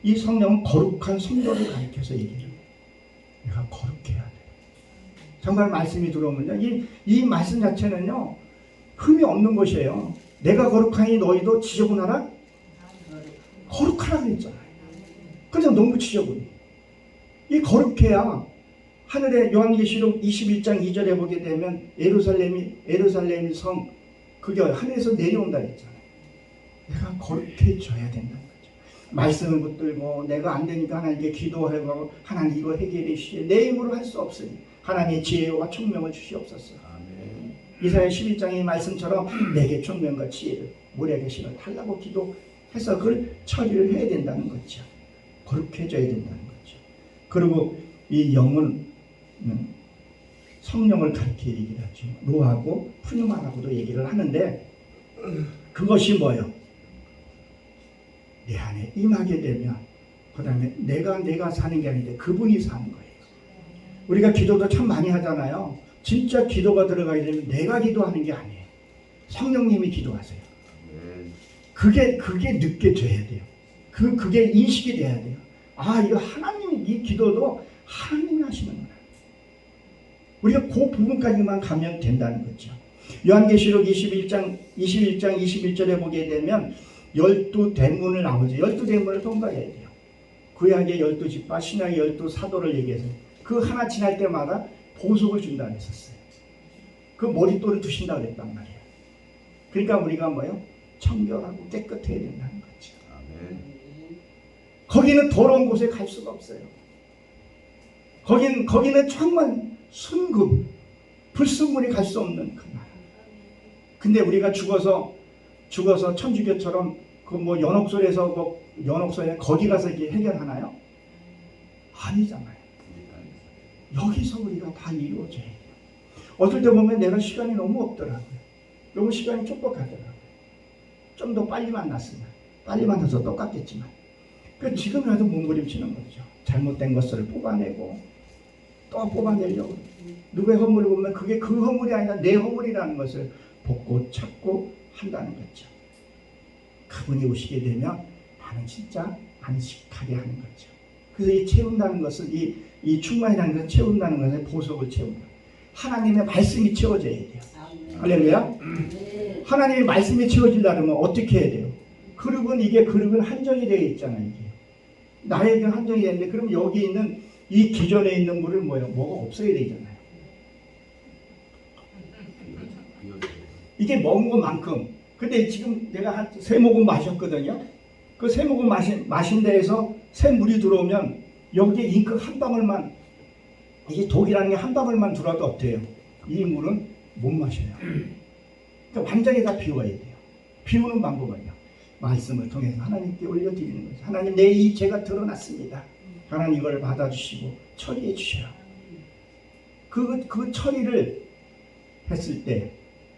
이 성령은 거룩한 성도를 가리켜서 얘기를 해요. 내가 거룩해야 돼. 정말 말씀이 들어오면요, 이 말씀 자체는요, 흠이 없는 것이에요. 내가 거룩하니 너희도 지저분하라? 거룩하라 그랬잖아요. 그냥 너무 지저분해. 이 거룩해야 하늘의 요한계시록 21장 2절에 보게 되면 예루살렘이 성, 그게 하늘에서 내려온다 했잖아요. 내가 거룩해져야 된다는 거죠. 말씀을 붙들고 내가 안 되니까 하나님께 기도하고 하나님 이거 해결해 주시오. 내 힘으로 할 수 없으니 하나님의 지혜와 총명을 주시옵소서. 아멘. 이사야 11장의 말씀처럼 내게 총명과 지혜를 모략의 신을 달라고 기도해서 그걸 처리를 해야 된다는 거죠. 거룩해져야 된다는 거죠. 그리고 이 영은 성령을 가리켜 얘기를 하죠. 노하고 푸뉴마라고도 얘기를 하는데 그것이 뭐예요? 내 안에 임하게 되면 그 다음에 내가 사는 게 아닌데 그분이 사는 거예요. 우리가 기도도 참 많이 하잖아요. 진짜 기도가 들어가게 되면 내가 기도하는 게 아니에요. 성령님이 기도하세요. 그게 느껴져야 돼요. 그게 인식이 돼야 돼요. 아, 이거 하나님, 이 기도도 하나님이 하시는구나. 우리가 그 부분까지만 가면 된다는 거죠. 요한계시록 21장 21절에 보게 되면 12대문을 나오죠. 12대문을 통과해야 돼요. 구약의 12지파, 신약의 12사도를 얘기해서 그 하나 지날 때마다 보석을 준다고 했었어요. 그 머릿돌을 두신다고 그랬단 말이에요. 그러니까 우리가 뭐요? 청결하고 깨끗해야 된다는 거죠. 거기는 더러운 곳에 갈 수가 없어요. 거기는 정말 순금, 불순물이 갈 수 없는 그 나라. 근데 우리가 죽어서 천주교처럼 그 뭐 연옥소에 거기 가서 이렇게 해결하나요? 아니잖아요. 여기서 우리가 다 이루어져야 돼요. 어떨 때 보면 내가 시간이 너무 없더라고요. 너무 시간이 촉박하더라고요. 좀 더 빨리 만났으면, 빨리 만나서 똑같겠지만, 그 지금이라도 몸부림치는 거죠. 잘못된 것을 뽑아내고 또 뽑아내려고. 누구의 허물을 보면 그게 그 허물이 아니라 내 허물이라는 것을 복고 찾고 한다는 거죠. 그분이 오시게 되면 나는 진짜 안식하게 하는 거죠. 그래서 이 채운다는 것은 이 충만이라는 것을 채운다는 것은 보석을 채운다. 하나님의 말씀이 채워져야 돼요. 할렐루야. 하나님의 말씀이 채워지려면 어떻게 해야 돼요? 그릇은 한정이 되어 있잖아요. 이게. 나에게 한정이 되는데 그럼 여기 있는 이 기존에 있는 물을 뭐가 없어야 되잖아요. 이게 먹은 것만큼. 근데 지금 내가 한 3모금 마셨거든요. 그 3모금 마신 데에서 새 물이 들어오면 여기에 잉크 한 방울만, 이게 독이라는 게 한 방울만 들어와도 어때요? 이 물은 못 마셔요. 그러니까 완전히 다 비워야 돼요. 비우는 방법은요, 말씀을 통해서 하나님께 올려드리는 거죠. 하나님, 내 이 죄가 드러났습니다. 하나님 이걸 받아주시고 처리해 주셔요. 그 처리를 했을 때,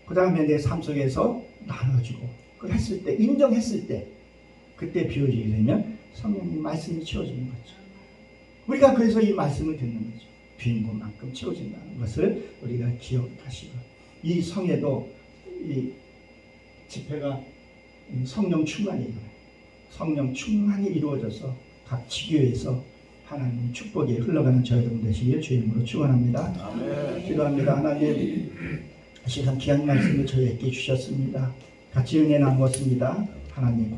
그 다음에 내 삶 속에서 나눠주고, 그걸 했을 때, 인정했을 때, 그때 비워지게 되면 성령님 말씀이 채워지는 거죠. 우리가 그래서 이 말씀을 듣는 거죠. 빈 곳만큼 채워진다는 것을 우리가 기억하시고, 이 성에도 이 집회가 성령 충만이잖아요. 성령 충만이 이루어져서 각 지교에서 하나님의 축복이 흘러가는 저 여러분 되시길 주의 이름으로 축원합니다. 아멘. 기도합니다. 하나님, 시간 귀한 말씀을 저희에게 주셨습니다. 같이 은혜 나누었습니다. 하나님